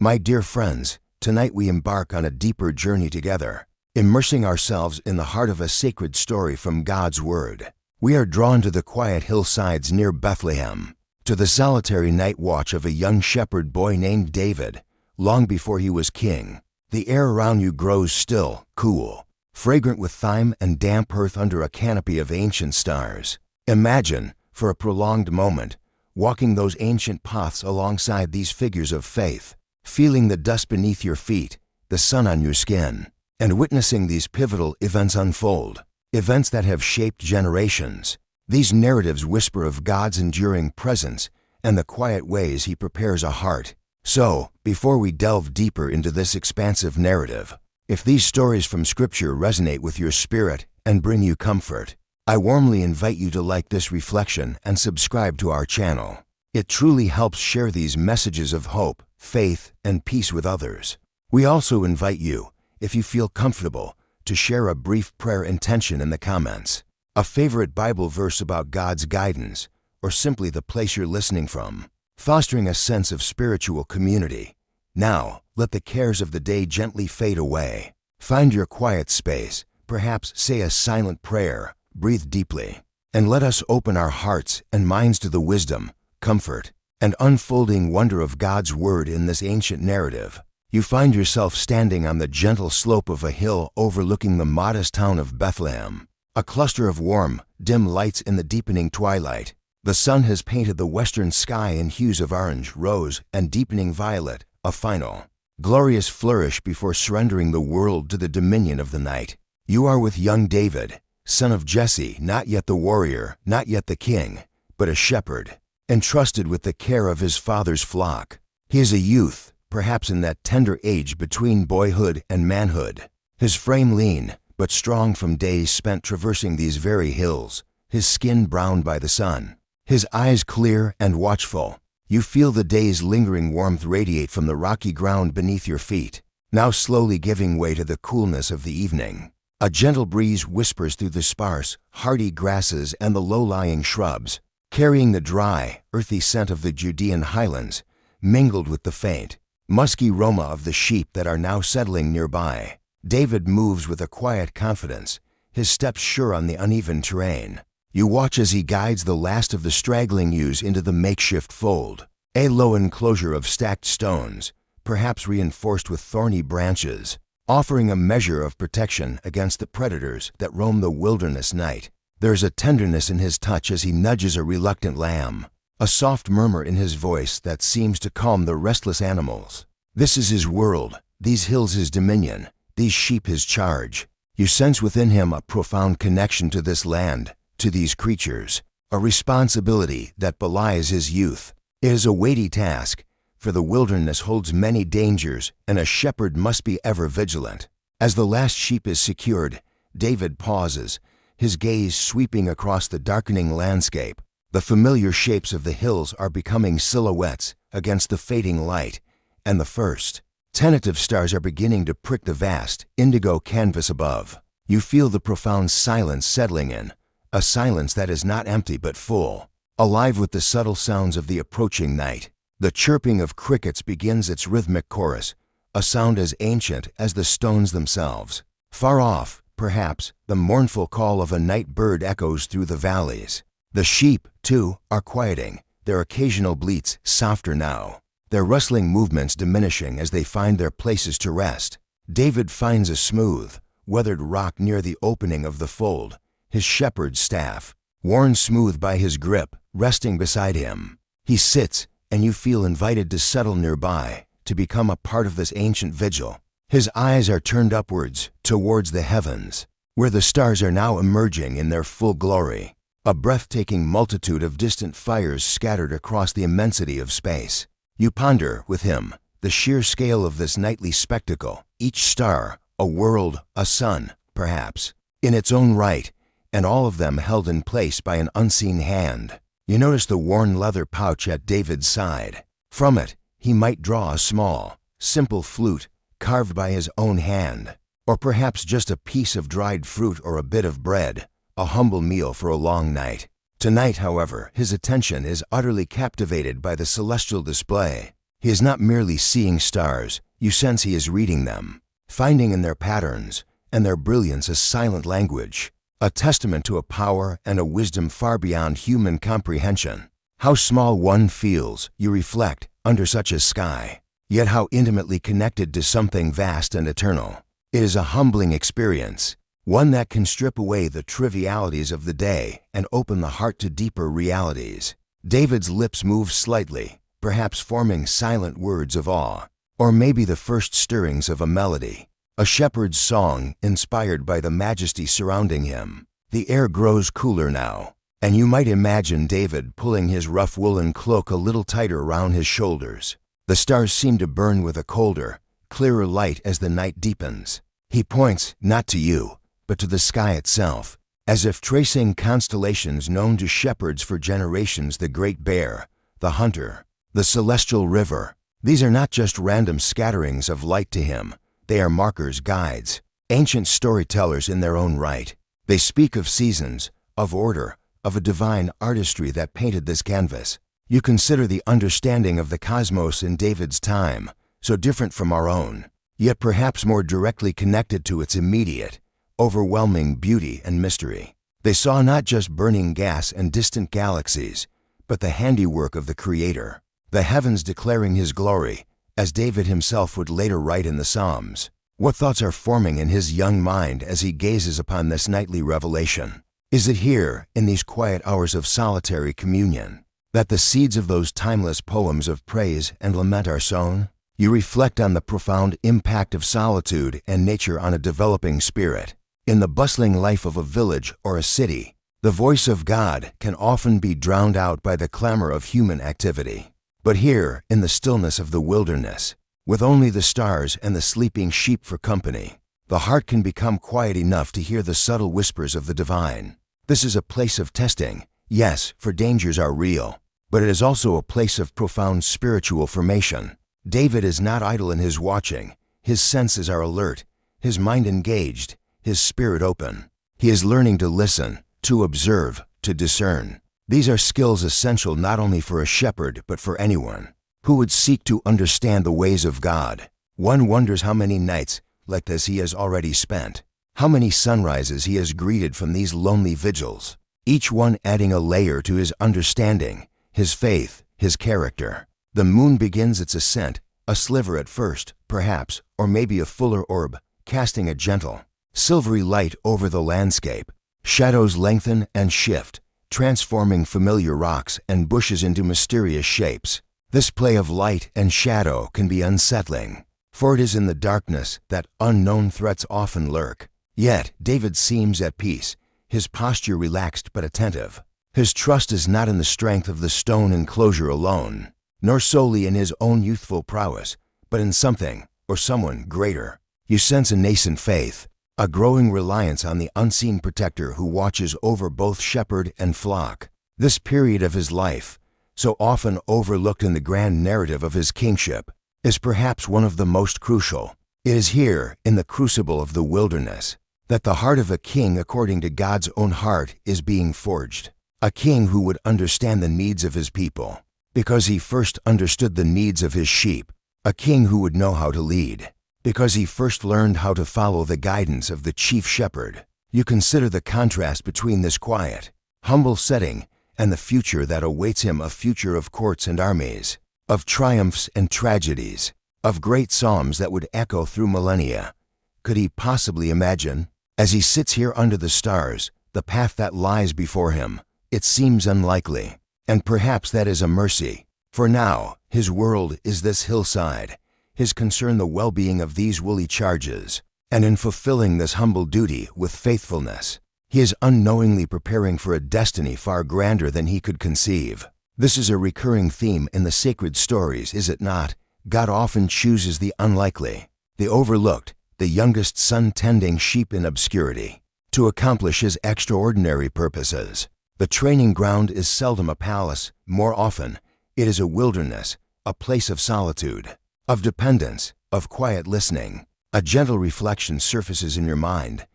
My dear friends, tonight we embark on a deeper journey together, immersing ourselves in the heart of a sacred story from God's Word. We are drawn to the quiet hillsides near Bethlehem, to the solitary night watch of a young shepherd boy named David, long before he was king. The air around you grows still, cool, fragrant with thyme and damp earth under a canopy of ancient stars. Imagine, for a prolonged moment, walking those ancient paths alongside these figures of faith, feeling the dust beneath your feet, the sun on your skin, and witnessing these pivotal events unfold, events that have shaped generations. These narratives whisper of God's enduring presence and the quiet ways He prepares a heart. So, before we delve deeper into this expansive narrative, if these stories from Scripture resonate with your spirit and bring you comfort, I warmly invite you to like this reflection and subscribe to our channel. It truly helps share these messages of hope, faith, and peace with others. We also invite you, if you feel comfortable, to share a brief prayer intention in the comments, a favorite Bible verse about God's guidance, or simply the place you're listening from, fostering a sense of spiritual community. Now, let the cares of the day gently fade away. Find your quiet space, perhaps say a silent prayer, breathe deeply, and let us open our hearts and minds to the wisdom, comfort, and unfolding wonder of God's Word in this ancient narrative. You find yourself standing on the gentle slope of a hill overlooking the modest town of Bethlehem, a cluster of warm, dim lights in the deepening twilight. The sun has painted the western sky in hues of orange, rose, and deepening violet, a final, glorious flourish before surrendering the world to the dominion of the night. You are with young David, son of Jesse, not yet the warrior, not yet the king, but a shepherd, entrusted with the care of his father's flock. He is a youth, perhaps in that tender age between boyhood and manhood, his frame lean, but strong from days spent traversing these very hills, his skin browned by the sun, his eyes clear and watchful. You feel the day's lingering warmth radiate from the rocky ground beneath your feet, now slowly giving way to the coolness of the evening. A gentle breeze whispers through the sparse, hardy grasses and the low-lying shrubs, carrying the dry, earthy scent of the Judean highlands, mingled with the faint, musky aroma of the sheep that are now settling nearby. David moves with a quiet confidence, his steps sure on the uneven terrain. You watch as he guides the last of the straggling ewes into the makeshift fold, a low enclosure of stacked stones, perhaps reinforced with thorny branches, offering a measure of protection against the predators that roam the wilderness night. There is a tenderness in his touch as he nudges a reluctant lamb, a soft murmur in his voice that seems to calm the restless animals. This is his world, these hills his dominion, these sheep his charge. You sense within him a profound connection to this land, to these creatures, a responsibility that belies his youth. It is a weighty task, for the wilderness holds many dangers and a shepherd must be ever vigilant. As the last sheep is secured, David pauses, his gaze sweeping across the darkening landscape. The familiar shapes of the hills are becoming silhouettes against the fading light, and the first, tentative stars are beginning to prick the vast, indigo canvas above. You feel the profound silence settling in, a silence that is not empty but full, alive with the subtle sounds of the approaching night. The chirping of crickets begins its rhythmic chorus, a sound as ancient as the stones themselves. Far off, perhaps, the mournful call of a night bird echoes through the valleys. The sheep, too, are quieting, their occasional bleats softer now, their rustling movements diminishing as they find their places to rest. David finds a smooth, weathered rock near the opening of the fold, his shepherd's staff, worn smooth by his grip, resting beside him. He sits, and you feel invited to settle nearby, to become a part of this ancient vigil. His eyes are turned upwards, towards the heavens, where the stars are now emerging in their full glory, a breathtaking multitude of distant fires scattered across the immensity of space. You ponder, with him, the sheer scale of this nightly spectacle, each star, a world, a sun, perhaps, in its own right, and all of them held in place by an unseen hand. You notice the worn leather pouch at David's side. From it, he might draw a small, simple flute carved by his own hand, or perhaps just a piece of dried fruit or a bit of bread, a humble meal for a long night. Tonight, however, his attention is utterly captivated by the celestial display. He is not merely seeing stars, you sense he is reading them, finding in their patterns and their brilliance a silent language, a testament to a power and a wisdom far beyond human comprehension. How small one feels, you reflect, under such a sky, yet how intimately connected to something vast and eternal. It is a humbling experience, one that can strip away the trivialities of the day and open the heart to deeper realities. David's lips move slightly, perhaps forming silent words of awe, or maybe the first stirrings of a melody, a shepherd's song inspired by the majesty surrounding him. The air grows cooler now, and you might imagine David pulling his rough woolen cloak a little tighter around his shoulders. The stars seem to burn with a colder, clearer light as the night deepens. He points, not to you, but to the sky itself, as if tracing constellations known to shepherds for generations: the Great Bear, the Hunter, the Celestial River. These are not just random scatterings of light to him. They are markers, guides, ancient storytellers in their own right. They speak of seasons, of order, of a divine artistry that painted this canvas. You consider the understanding of the cosmos in David's time, so different from our own, yet perhaps more directly connected to its immediate, overwhelming beauty and mystery. They saw not just burning gas and distant galaxies, but the handiwork of the Creator, the heavens declaring His glory, as David himself would later write in the Psalms. What thoughts are forming in his young mind as he gazes upon this nightly revelation? Is it here, in these quiet hours of solitary communion, that the seeds of those timeless poems of praise and lament are sown? You reflect on the profound impact of solitude and nature on a developing spirit. In the bustling life of a village or a city, the voice of God can often be drowned out by the clamor of human activity. But here, in the stillness of the wilderness, with only the stars and the sleeping sheep for company, the heart can become quiet enough to hear the subtle whispers of the divine. This is a place of testing, yes, for dangers are real, but it is also a place of profound spiritual formation. David is not idle in his watching. His senses are alert, his mind engaged, his spirit open. He is learning to listen, to observe, to discern. These are skills essential not only for a shepherd but for anyone who would seek to understand the ways of God. One wonders how many nights like this he has already spent, how many sunrises he has greeted from these lonely vigils, each one adding a layer to his understanding, his faith, his character. The moon begins its ascent, a sliver at first, perhaps, or maybe a fuller orb, casting a gentle, silvery light over the landscape. Shadows lengthen and shift, transforming familiar rocks and bushes into mysterious shapes. This play of light and shadow can be unsettling, for it is in the darkness that unknown threats often lurk. Yet David seems at peace, his posture relaxed but attentive. His trust is not in the strength of the stone enclosure alone, nor solely in his own youthful prowess, but in something or someone greater. You sense a nascent faith, a growing reliance on the unseen protector who watches over both shepherd and flock. This period of his life, so often overlooked in the grand narrative of his kingship, is perhaps one of the most crucial. It is here, in the crucible of the wilderness, that the heart of a king according to God's own heart is being forged. A king who would understand the needs of his people, because he first understood the needs of his sheep. A king who would know how to lead, because he first learned how to follow the guidance of the chief shepherd. You consider the contrast between this quiet, humble setting and the future that awaits him, a future of courts and armies, of triumphs and tragedies, of great psalms that would echo through millennia. Could he possibly imagine, as he sits here under the stars, the path that lies before him? It seems unlikely, and perhaps that is a mercy, for now his world is this hillside, his concern the well-being of these woolly charges, and in fulfilling this humble duty with faithfulness, he is unknowingly preparing for a destiny far grander than he could conceive. This is a recurring theme in the sacred stories, is it not? God often chooses the unlikely, the overlooked, the youngest son tending sheep in obscurity, to accomplish his extraordinary purposes. The training ground is seldom a palace. More often, it is a wilderness, a place of solitude, of dependence, of quiet listening. A gentle reflection surfaces in your mind.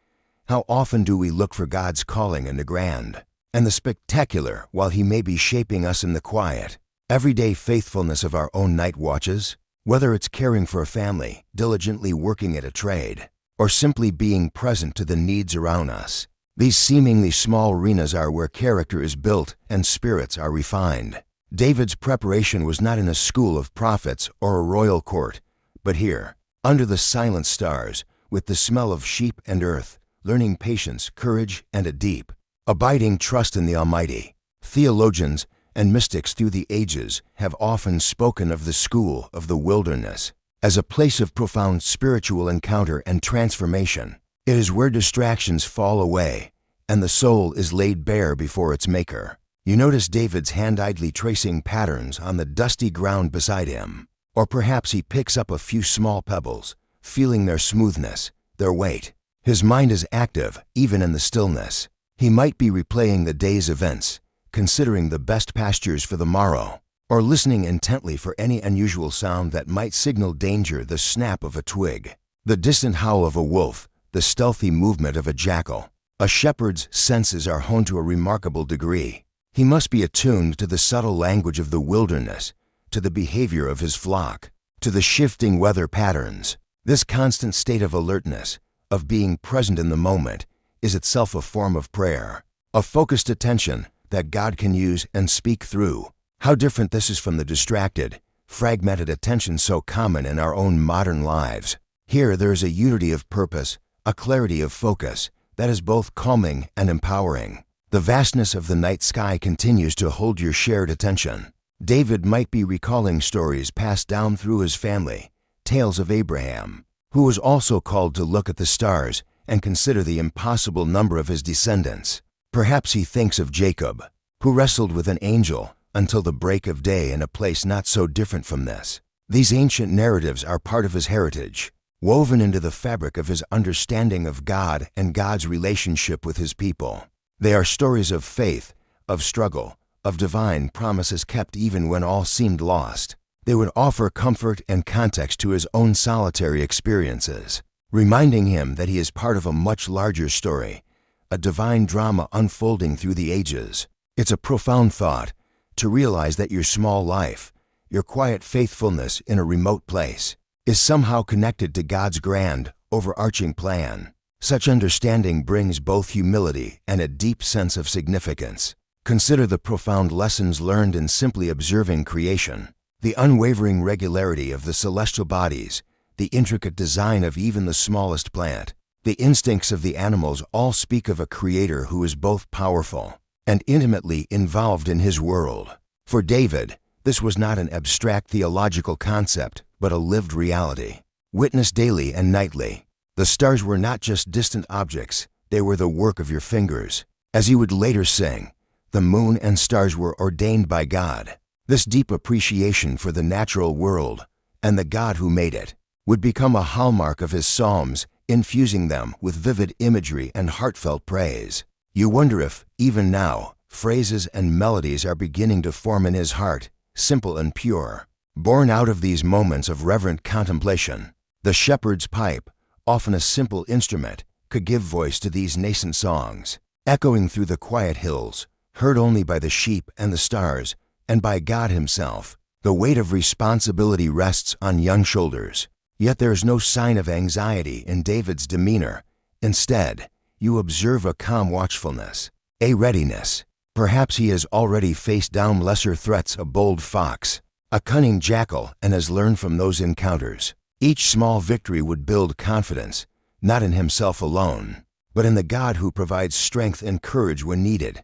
How often do we look for God's calling in the grand and the spectacular while He may be shaping us in the quiet? everyday faithfulness of our own night watches, whether it's caring for a family, diligently working at a trade, or simply being present to the needs around us. These seemingly small arenas are where character is built and spirits are refined. David's preparation was not in a school of prophets or a royal court, but here, under the silent stars, with the smell of sheep and earth, learning patience, courage, and a deep, abiding trust in the Almighty. Theologians and mystics through the ages have often spoken of the school of the wilderness as a place of profound spiritual encounter and transformation. It is where distractions fall away and the soul is laid bare before its Maker. You notice David's hand idly tracing patterns on the dusty ground beside him. Or perhaps he picks up a few small pebbles, feeling their smoothness, their weight. His mind is active, even in the stillness. He might be replaying the day's events, considering the best pastures for the morrow, or listening intently for any unusual sound that might signal danger, the snap of a twig, the distant howl of a wolf, the stealthy movement of a jackal. A shepherd's senses are honed to a remarkable degree. He must be attuned to the subtle language of the wilderness, to the behavior of his flock, to the shifting weather patterns. This constant state of alertness, of being present in the moment, is itself a form of prayer, a focused attention that God can use and speak through. How different this is from the distracted, fragmented attention so common in our own modern lives. Here there is a unity of purpose, a clarity of focus that is both calming and empowering. The vastness of the night sky continues to hold your shared attention. David might be recalling stories passed down through his family, tales of Abraham, who was also called to look at the stars and consider the impossible number of his descendants. Perhaps he thinks of Jacob, who wrestled with an angel until the break of day in a place not so different from this. These ancient narratives are part of his heritage, woven into the fabric of his understanding of God and God's relationship with his people. They are stories of faith, of struggle, of divine promises kept even when all seemed lost. They would offer comfort and context to his own solitary experiences, reminding him that he is part of a much larger story, a divine drama unfolding through the ages. It's a profound thought to realize that your small life, your quiet faithfulness in a remote place, is somehow connected to God's grand, overarching plan. Such understanding brings both humility and a deep sense of significance. Consider the profound lessons learned in simply observing creation, the unwavering regularity of the celestial bodies, the intricate design of even the smallest plant. The instincts of the animals all speak of a creator who is both powerful and intimately involved in his world. For David, this was not an abstract theological concept, but a lived reality, witnessed daily and nightly. The stars were not just distant objects, they were the work of your fingers. As he would later sing, the moon and stars were ordained by God. This deep appreciation for the natural world and the God who made it would become a hallmark of his psalms, infusing them with vivid imagery and heartfelt praise. You wonder if, even now, phrases and melodies are beginning to form in his heart, simple and pure, born out of these moments of reverent contemplation. The shepherd's pipe, often a simple instrument, could give voice to these nascent songs, echoing through the quiet hills, heard only by the sheep and the stars, and by God himself. The weight of responsibility rests on young shoulders. Yet there is no sign of anxiety in David's demeanor. Instead, you observe a calm watchfulness, a readiness. Perhaps he has already faced down lesser threats, a bold fox, a cunning jackal, and has learned from those encounters. Each small victory would build confidence, not in himself alone, but in the God who provides strength and courage when needed.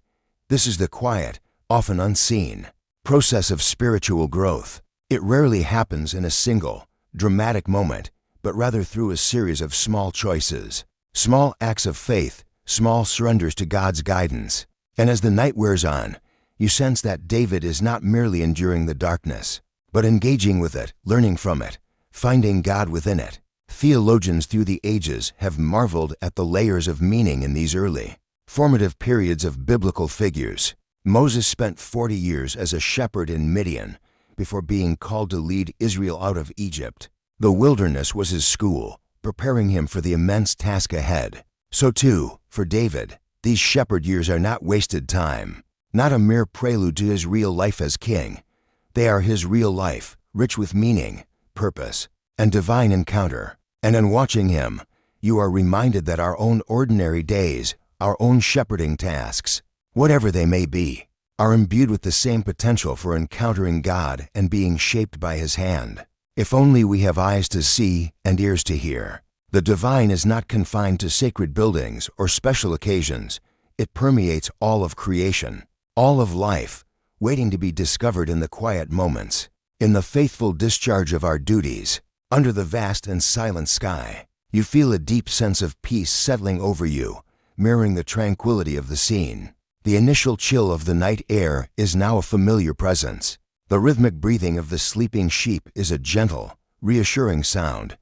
This is the quiet, often unseen, process of spiritual growth. It rarely happens in a single, dramatic moment, but rather through a series of small choices, small acts of faith, small surrenders to God's guidance. And as the night wears on, you sense that David is not merely enduring the darkness, but engaging with it, learning from it, finding God within it. Theologians through the ages have marveled at the layers of meaning in these early, formative periods of biblical figures. Moses spent 40 years as a shepherd in Midian before being called to lead Israel out of Egypt. The wilderness was his school, preparing him for the immense task ahead. So too, for David, these shepherd years are not wasted time, not a mere prelude to his real life as king, They are his real life, rich with meaning, purpose, and divine encounter. And in watching him, you are reminded that our own ordinary days, our own shepherding tasks, whatever they may be, are imbued with the same potential for encountering God and being shaped by his hand. If only we have eyes to see and ears to hear. The divine is not confined to sacred buildings or special occasions. It permeates all of creation, all of life, waiting to be discovered in the quiet moments, in the faithful discharge of our duties. Under the vast and silent sky, you feel a deep sense of peace settling over you, mirroring the tranquility of the scene. The initial chill of the night air is now a familiar presence. The rhythmic breathing of the sleeping sheep is a gentle, reassuring sound.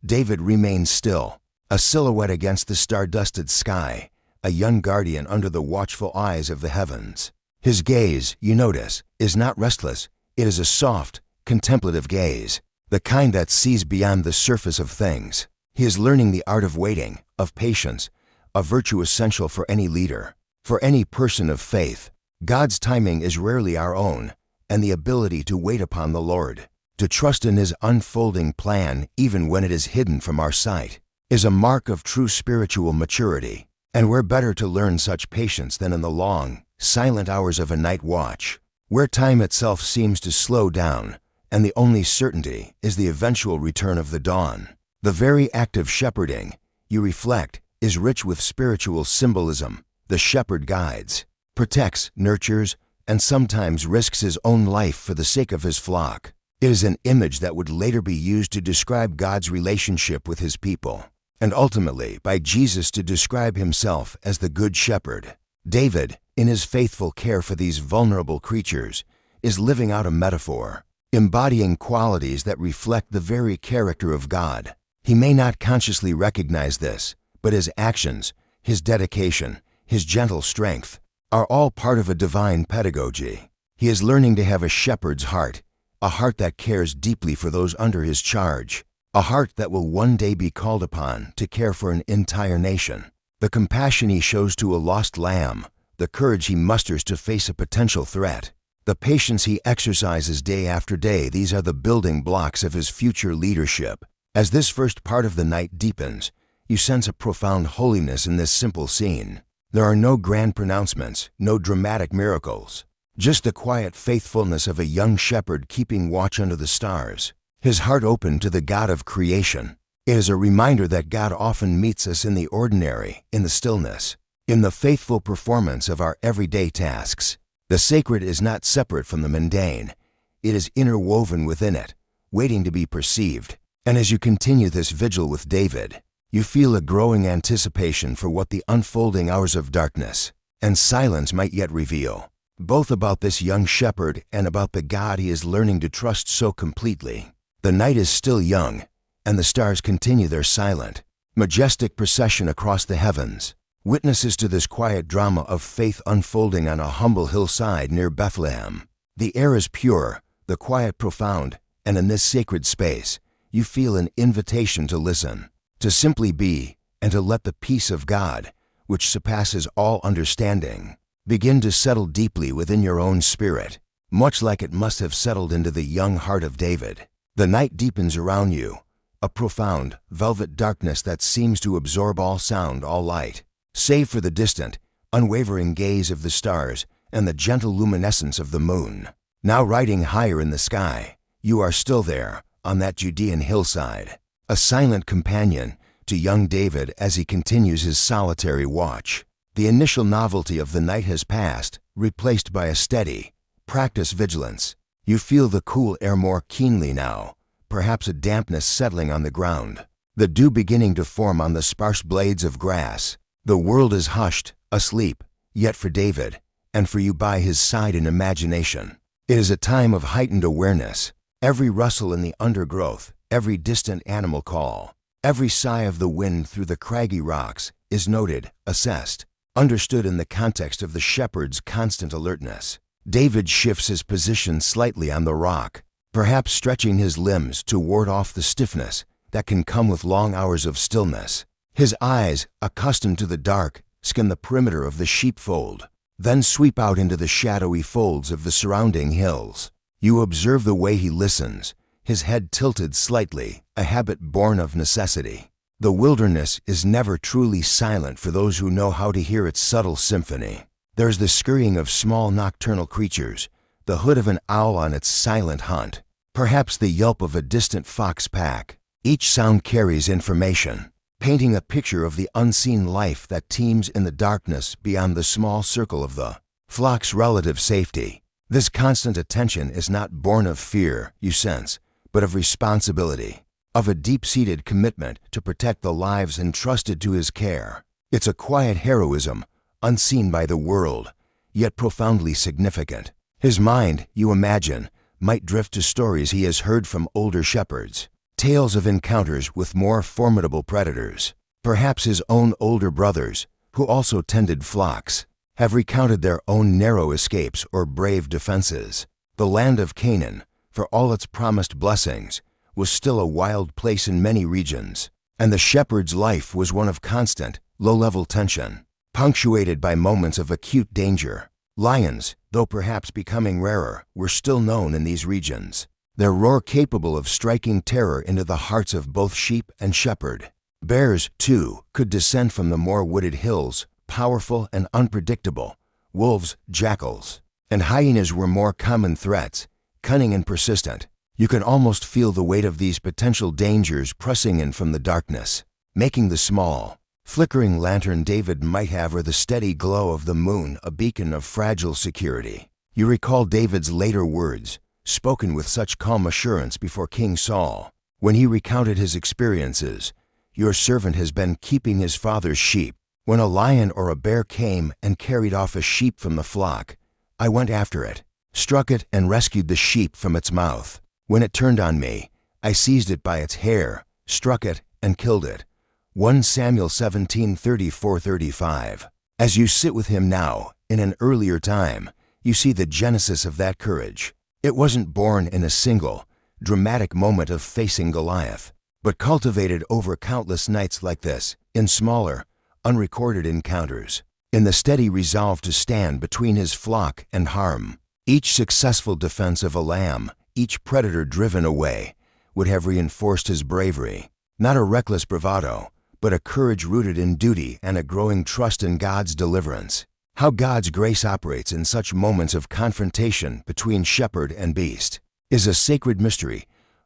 David remains still, a silhouette against the star-dusted sky, a young guardian under the watchful eyes of the heavens. His gaze, you notice, is not restless. It is a soft, contemplative gaze, the kind that sees beyond the surface of things. He is learning the art of waiting, of patience, a virtue essential for any leader, for any person of faith. God's timing is rarely our own, and the ability to wait upon the Lord, to trust in his unfolding plan even when it is hidden from our sight, is a mark of true spiritual maturity. And where better to learn such patience than in the long, silent hours of a night watch, where time itself seems to slow down, and the only certainty is the eventual return of the dawn. The very act of shepherding, you reflect, is rich with spiritual symbolism. The shepherd guides, protects, nurtures, and sometimes risks his own life for the sake of his flock. It is an image that would later be used to describe God's relationship with his people, and ultimately by Jesus to describe himself as the Good Shepherd. David, in his faithful care for these vulnerable creatures, is living out a metaphor, embodying qualities that reflect the very character of God. He may not consciously recognize this, but his actions, his dedication, his gentle strength, are all part of a divine pedagogy. He is learning to have a shepherd's heart, a heart that cares deeply for those under his charge, a heart that will one day be called upon to care for an entire nation. The compassion he shows to a lost lamb, the courage he musters to face a potential threat, the patience he exercises day after day, these are the building blocks of his future leadership. As this first part of the night deepens, you sense a profound holiness in this simple scene. There are no grand pronouncements, no dramatic miracles, just the quiet faithfulness of a young shepherd keeping watch under the stars, his heart open to the God of creation. It is a reminder that God often meets us in the ordinary, in the stillness, in the faithful performance of our everyday tasks. The sacred is not separate from the mundane. It is interwoven within it, waiting to be perceived. And as you continue this vigil with David, you feel a growing anticipation for what the unfolding hours of darkness and silence might yet reveal, both about this young shepherd and about the God he is learning to trust so completely. The night is still young, and the stars continue their silent, majestic procession across the heavens, witnesses to this quiet drama of faith unfolding on a humble hillside near Bethlehem. The air is pure, the quiet profound, and in this sacred space, you feel an invitation to listen, to simply be, and to let the peace of God, which surpasses all understanding, begin to settle deeply within your own spirit, much like it must have settled into the young heart of David. The night deepens around you, a profound, velvet darkness that seems to absorb all sound, all light, save for the distant, unwavering gaze of the stars and the gentle luminescence of the moon. Now riding higher in the sky, you are still there, on that Judean hillside, a silent companion to young David as he continues his solitary watch. The initial novelty of the night has passed, replaced by a steady, practiced vigilance. You feel the cool air more keenly now, perhaps a dampness settling on the ground, the dew beginning to form on the sparse blades of grass. The world is hushed, asleep, yet for David, and for you by his side in imagination, it is a time of heightened awareness. Every rustle in the undergrowth, every distant animal call, every sigh of the wind through the craggy rocks is noted, assessed, understood in the context of the shepherd's constant alertness. David shifts his position slightly on the rock, perhaps stretching his limbs to ward off the stiffness that can come with long hours of stillness. His eyes, accustomed to the dark, skim the perimeter of the sheepfold, then sweep out into the shadowy folds of the surrounding hills. You observe the way he listens, his head tilted slightly, a habit born of necessity. The wilderness is never truly silent for those who know how to hear its subtle symphony. There's the scurrying of small nocturnal creatures, the hoot of an owl on its silent hunt, perhaps the yelp of a distant fox pack. Each sound carries information, painting a picture of the unseen life that teems in the darkness beyond the small circle of the flock's relative safety. This constant attention is not born of fear, you sense, but of responsibility, of a deep-seated commitment to protect the lives entrusted to his care. It's a quiet heroism, unseen by the world, yet profoundly significant. His mind, you imagine, might drift to stories he has heard from older shepherds, tales of encounters with more formidable predators. Perhaps his own older brothers, who also tended flocks, have recounted their own narrow escapes or brave defenses. The land of Canaan, for all its promised blessings, was still a wild place in many regions, and the shepherd's life was one of constant, low-level tension, punctuated by moments of acute danger. Lions, though perhaps becoming rarer, were still known in these regions, their roar capable of striking terror into the hearts of both sheep and shepherd. Bears, too, could descend from the more wooded hills, powerful and unpredictable. Wolves, jackals, and hyenas were more common threats, cunning and persistent. You can almost feel the weight of these potential dangers pressing in from the darkness, making the small, flickering lantern David might have or the steady glow of the moon a beacon of fragile security. You recall David's later words, spoken with such calm assurance before King Saul, when he recounted his experiences. Your servant has been keeping his father's sheep. When a lion or a bear came and carried off a sheep from the flock, I went after it, struck it and rescued the sheep from its mouth. When it turned on me, I seized it by its hair, struck it, and killed it. 1 Samuel 17:34-35. As you sit with him now, in an earlier time, you see the genesis of that courage. It wasn't born in a single, dramatic moment of facing Goliath, but cultivated over countless nights like this, in smaller, unrecorded encounters, in the steady resolve to stand between his flock and harm. Each successful defense of a lamb, each predator driven away, would have reinforced his bravery. Not a reckless bravado, but a courage rooted in duty and a growing trust in God's deliverance. How God's grace operates in such moments of confrontation between shepherd and beast is a sacred mystery,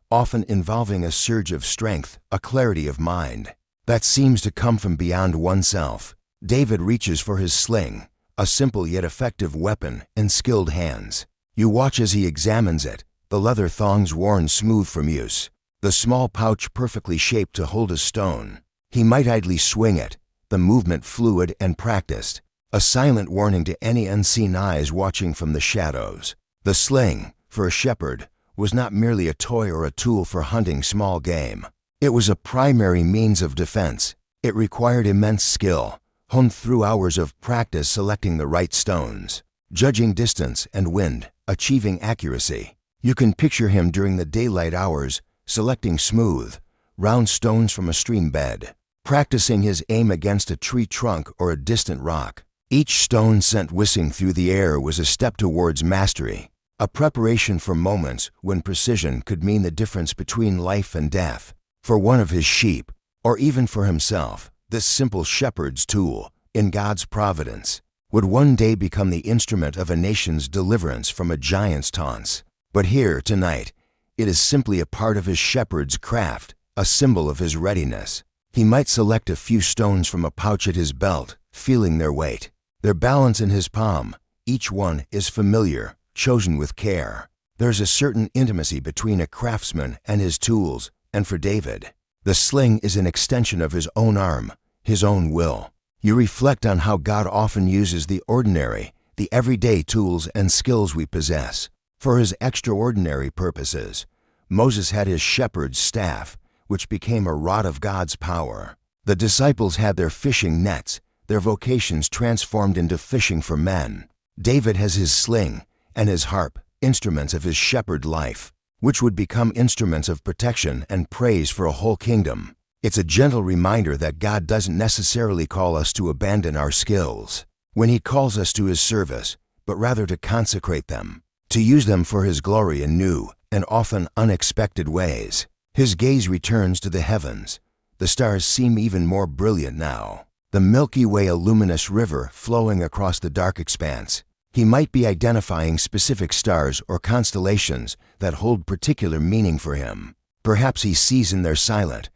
often involving a surge of strength, a clarity of mind that seems to come from beyond oneself. David reaches for his sling, a simple yet effective weapon in skilled hands. You watch as he examines it, the leather thongs worn smooth from use, the small pouch perfectly shaped to hold a stone. He might idly swing it, the movement fluid and practiced, a silent warning to any unseen eyes watching from the shadows. The sling, for a shepherd, was not merely a toy or a tool for hunting small game. It was a primary means of defense. It required immense skill, honed through hours of practice selecting the right stones, judging distance and wind, achieving accuracy. You can picture him during the daylight hours, selecting smooth, round stones from a stream bed, practicing his aim against a tree trunk or a distant rock. Each stone sent whizzing through the air was a step towards mastery, a preparation for moments when precision could mean the difference between life and death. For one of his sheep, or even for himself, this simple shepherd's tool, in God's providence, would one day become the instrument of a nation's deliverance from a giant's taunts. But here, tonight, it is simply a part of his shepherd's craft, a symbol of his readiness. He might select a few stones from a pouch at his belt, feeling their weight, their balance in his palm. Each one is familiar, chosen with care. There's a certain intimacy between a craftsman and his tools, and for David, the sling is an extension of his own arm, his own will. You reflect on how God often uses the ordinary, the everyday tools and skills we possess for his extraordinary purposes. Moses had his shepherd's staff, which became a rod of God's power. The disciples had their fishing nets, their vocations transformed into fishing for men. David has his sling and his harp, instruments of his shepherd life, which would become instruments of protection and praise for a whole kingdom. It's a gentle reminder that God doesn't necessarily call us to abandon our skills when he calls us to his service, but rather to consecrate them. to use them for His glory in new and often unexpected ways. His gaze returns to the heavens. The stars seem even more brilliant now. The Milky Way, a luminous river flowing across the dark expanse. He might be identifying specific stars or constellations that hold particular meaning for him. Perhaps he sees in their silent,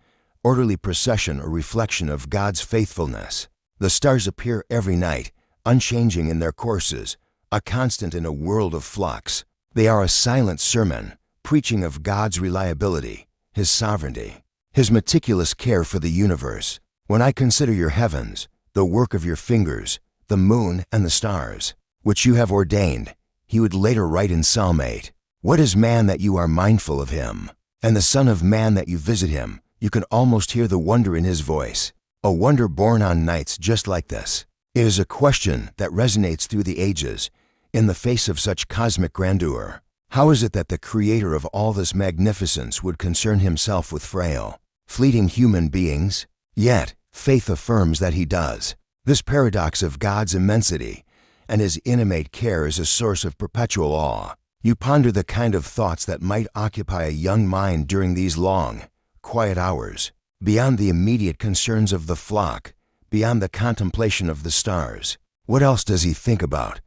orderly procession a reflection of God's faithfulness. The stars appear every night, unchanging in their courses, a constant in a world of flux. They are a silent sermon, preaching of God's reliability, His sovereignty, His meticulous care for the universe. When I consider your heavens, the work of your fingers, the moon and the stars, which you have ordained, he would later write in Psalm 8, what is man that you are mindful of him, and the Son of Man that you visit him? You can almost hear the wonder in his voice, a wonder born on nights just like this. It is a question that resonates through the ages, in the face of such cosmic grandeur. How is it that the Creator of all this magnificence would concern Himself with frail, fleeting human beings? Yet, faith affirms that He does. This paradox of God's immensity and His intimate care is a source of perpetual awe. You ponder the kind of thoughts that might occupy a young mind during these long, quiet hours, beyond the immediate concerns of the flock, beyond the contemplation of the stars. What else does he think about?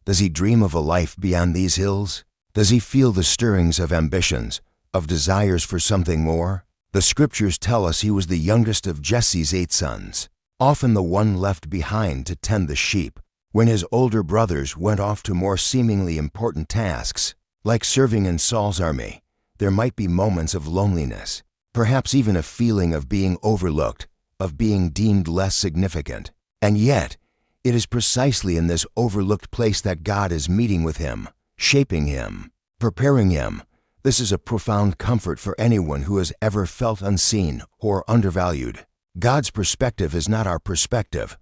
Does he dream of a life beyond these hills? Does he feel the stirrings of ambitions, of desires for something more? The scriptures tell us he was the youngest of Jesse's 8 sons, often the one left behind to tend the sheep. When his older brothers went off to more seemingly important tasks, like serving in Saul's army, there might be moments of loneliness, perhaps even a feeling of being overlooked, of being deemed less significant. And yet, it is precisely in this overlooked place that God is meeting with him, shaping him, preparing him. This is a profound comfort for anyone who has ever felt unseen or undervalued. God's perspective is not our perspective.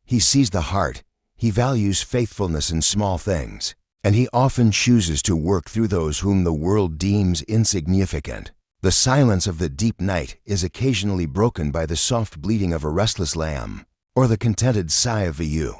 He sees the heart. He values faithfulness in small things, and He often chooses to work through those whom the world deems insignificant. The silence of the deep night is occasionally broken by the soft bleating of a restless lamb, or the contented sigh of a ewe.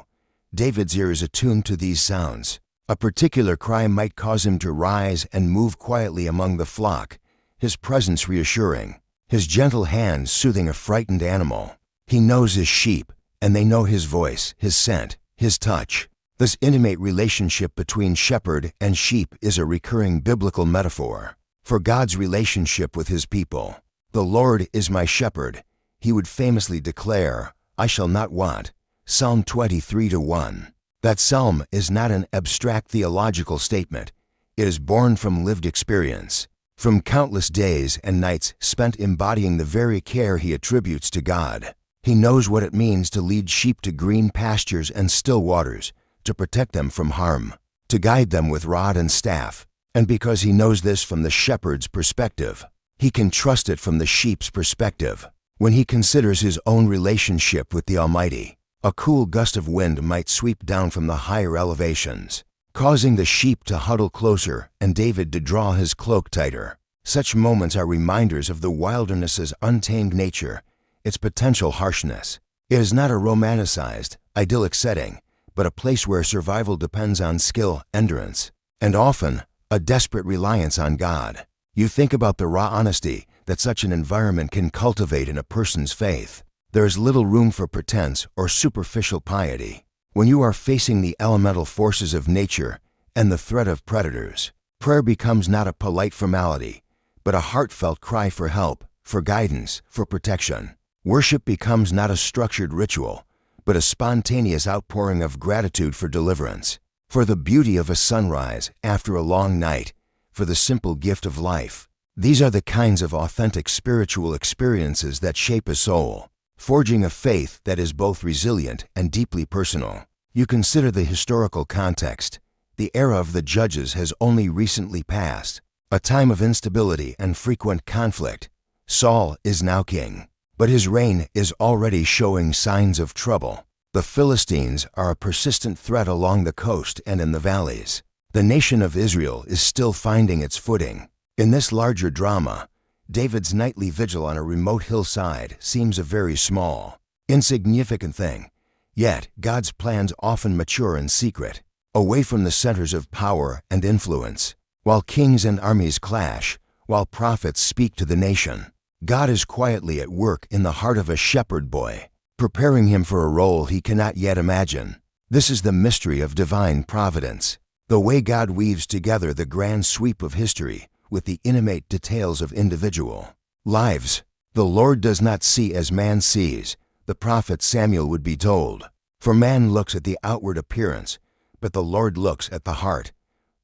David's ear is attuned to these sounds. A particular cry might cause him to rise and move quietly among the flock, his presence reassuring, his gentle hands soothing a frightened animal. He knows his sheep, and they know his voice, his scent, his touch. This intimate relationship between shepherd and sheep is a recurring biblical metaphor for God's relationship with His people. The Lord is my shepherd, He would famously declare, I shall not want. Psalm 23:1. That psalm is not an abstract theological statement. It is born from lived experience, from countless days and nights spent embodying the very care He attributes to God. He knows what it means to lead sheep to green pastures and still waters, to protect them from harm, to guide them with rod and staff. And because He knows this from the shepherd's perspective, He can trust it from the sheep's perspective. When he considers his own relationship with the Almighty, a cool gust of wind might sweep down from the higher elevations, causing the sheep to huddle closer and David to draw his cloak tighter. Such moments are reminders of the wilderness's untamed nature, its potential harshness. It is not a romanticized, idyllic setting, but a place where survival depends on skill, endurance, and often a desperate reliance on God. You think about the raw honesty that such an environment can cultivate in a person's faith. There is little room for pretense or superficial piety. When you are facing the elemental forces of nature and the threat of predators, prayer becomes not a polite formality, but a heartfelt cry for help, for guidance, for protection. Worship becomes not a structured ritual, but a spontaneous outpouring of gratitude for deliverance, for the beauty of a sunrise after a long night, for the simple gift of life. These are the kinds of authentic spiritual experiences that shape a soul, forging a faith that is both resilient and deeply personal. You consider the historical context. The era of the judges has only recently passed, a time of instability and frequent conflict. Saul is now king, but his reign is already showing signs of trouble. The Philistines are a persistent threat along the coast and in the valleys. The nation of Israel is still finding its footing. In this larger drama, David's nightly vigil on a remote hillside seems a very small, insignificant thing. Yet, God's plans often mature in secret. away from the centers of power and influence. While kings and armies clash, while prophets speak to the nation, God is quietly at work in the heart of a shepherd boy, preparing him for a role he cannot yet imagine. This is the mystery of divine providence, the way God weaves together the grand sweep of history with the intimate details of individual lives. The Lord does not see as man sees, the prophet Samuel would be told. For man looks at the outward appearance, but the Lord looks at the heart.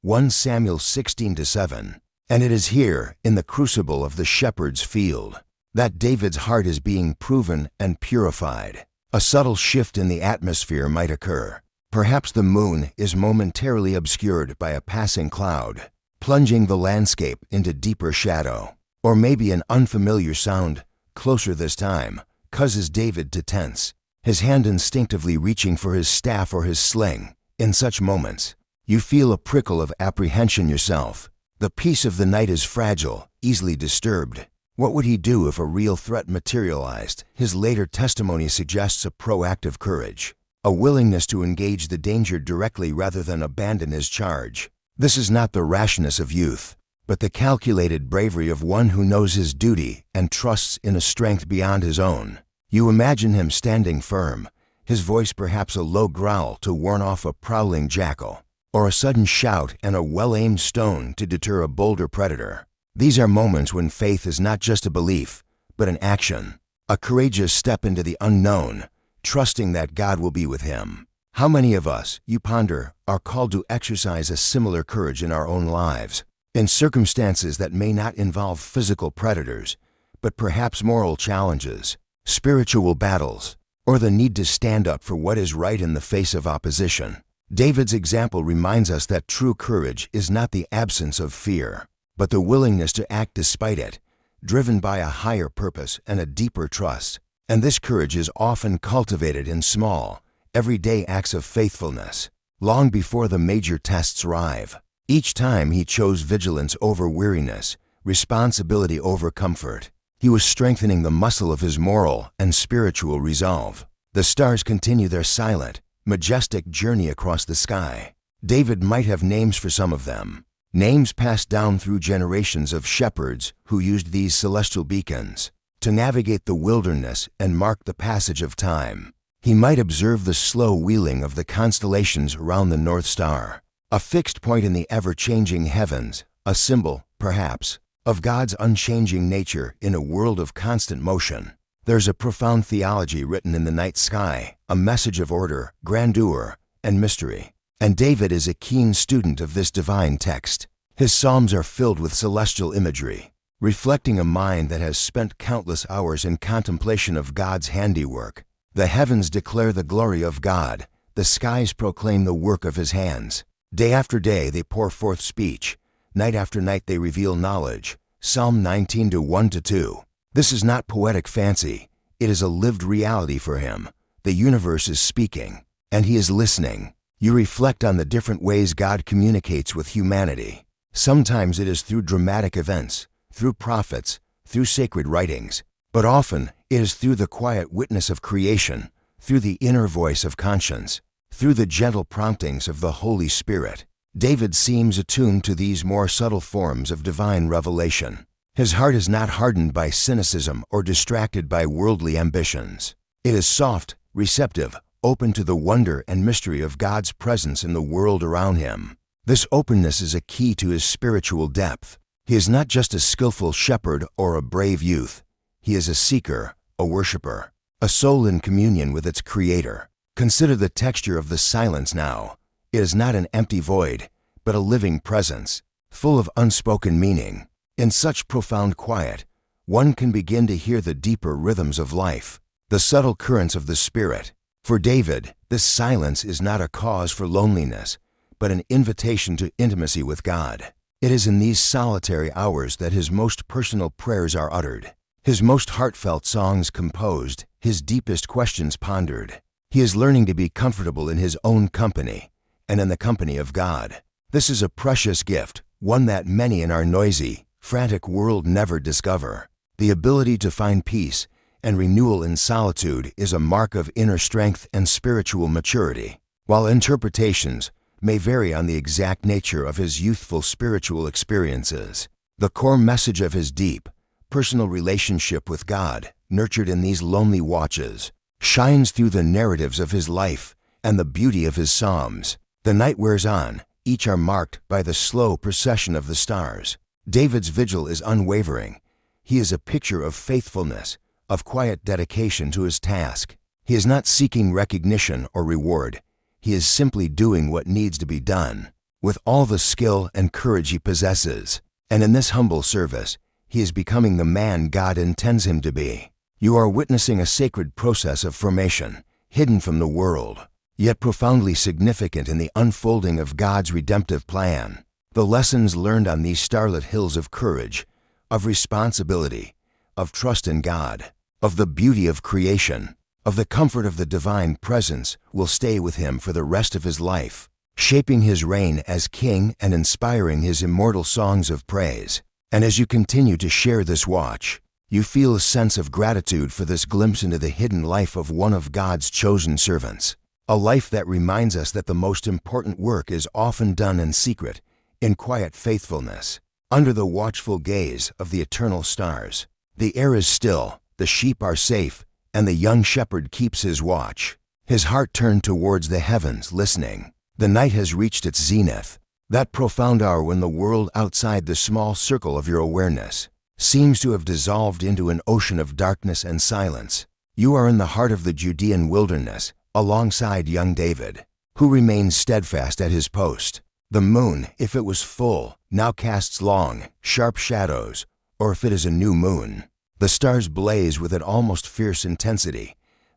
1 Samuel 16:7. And it is here, in the crucible of the shepherd's field, that David's heart is being proven and purified. A subtle shift in the atmosphere might occur. Perhaps the moon is momentarily obscured by a passing cloud, plunging the landscape into deeper shadow. Or maybe an unfamiliar sound, closer this time, causes David to tense, his hand instinctively reaching for his staff or his sling. In such moments, you feel a prickle of apprehension yourself. The peace of the night is fragile, easily disturbed. What would he do if a real threat materialized? His later testimony suggests a proactive courage, a willingness to engage the danger directly rather than abandon his charge. This is not the rashness of youth, but the calculated bravery of one who knows his duty and trusts in a strength beyond his own. You imagine him standing firm, his voice perhaps a low growl to warn off a prowling jackal, or a sudden shout and a well-aimed stone to deter a bolder predator. These are moments when faith is not just a belief, but an action, a courageous step into the unknown, trusting that God will be with him. How many of us, you ponder, are called to exercise a similar courage in our own lives, in circumstances that may not involve physical predators, but perhaps moral challenges, spiritual battles, or the need to stand up for what is right in the face of opposition? David's example reminds us that true courage is not the absence of fear, but the willingness to act despite it, driven by a higher purpose and a deeper trust. And this courage is often cultivated in small, everyday acts of faithfulness, long before the major tests arrive. Each time he chose vigilance over weariness, responsibility over comfort. He was strengthening the muscle of his moral and spiritual resolve. The stars continue their silent, majestic journey across the sky. David might have names for some of them, names passed down through generations of shepherds who used these celestial beacons to navigate the wilderness and mark the passage of time. He might observe the slow wheeling of the constellations around the North Star, a fixed point in the ever-changing heavens, a symbol, perhaps, of God's unchanging nature in a world of constant motion. There's a profound theology written in the night sky, a message of order, grandeur, and mystery. And David is a keen student of this divine text. His psalms are filled with celestial imagery, reflecting a mind that has spent countless hours in contemplation of God's handiwork. The heavens declare the glory of God, the skies proclaim the work of his hands. Day after day they pour forth speech, night after night they reveal knowledge. Psalm 19 1-2. This is not poetic fancy, it is a lived reality for him. The universe is speaking, and he is listening. You reflect on the different ways God communicates with humanity. Sometimes it is through dramatic events, through prophets, through sacred writings, but often it is through the quiet witness of creation, through the inner voice of conscience, through the gentle promptings of the Holy Spirit. David seems attuned to these more subtle forms of divine revelation. His heart is not hardened by cynicism or distracted by worldly ambitions. It is soft, receptive, open to the wonder and mystery of God's presence in the world around him. This openness is a key to his spiritual depth. He is not just a skillful shepherd or a brave youth. He is a seeker, a worshiper, a soul in communion with its Creator. Consider the texture of the silence now. It is not an empty void, but a living presence, full of unspoken meaning. In such profound quiet, one can begin to hear the deeper rhythms of life, the subtle currents of the Spirit. For David, this silence is not a cause for loneliness, but an invitation to intimacy with God. It is in these solitary hours that his most personal prayers are uttered, his most heartfelt songs composed, his deepest questions pondered. He is learning to be comfortable in his own company and in the company of God. This is a precious gift, one that many in our noisy, frantic world never discover. The ability to find peace and renewal in solitude is a mark of inner strength and spiritual maturity. While interpretations, may vary on the exact nature of his youthful spiritual experiences. The core message of his deep, personal relationship with God, nurtured in these lonely watches, shines through the narratives of his life and the beauty of his psalms. The night wears on, each are marked by the slow procession of the stars. David's vigil is unwavering. He is a picture of faithfulness, of quiet dedication to his task. He is not seeking recognition or reward. He is simply doing what needs to be done, with all the skill and courage he possesses. And in this humble service, he is becoming the man God intends him to be. You are witnessing a sacred process of formation, hidden from the world, yet profoundly significant in the unfolding of God's redemptive plan. The lessons learned on these starlit hills of courage, of responsibility, of trust in God, of the beauty of creation, of the comfort of the divine presence will stay with him for the rest of his life, shaping his reign as king and inspiring his immortal songs of praise. And as you continue to share this watch, you feel a sense of gratitude for this glimpse into the hidden life of one of God's chosen servants. A life that reminds us that the most important work is often done in secret, in quiet faithfulness, under the watchful gaze of the eternal stars. The air is still, the sheep are safe, and the young shepherd keeps his watch, his heart turned towards the heavens, listening. The night has reached its zenith, that profound hour when the world outside the small circle of your awareness seems to have dissolved into an ocean of darkness and silence. You are in the heart of the Judean wilderness, alongside young David, who remains steadfast at his post. The moon, if it was full, now casts long, sharp shadows, or if it is a new moon, the stars blaze with an almost fierce intensity,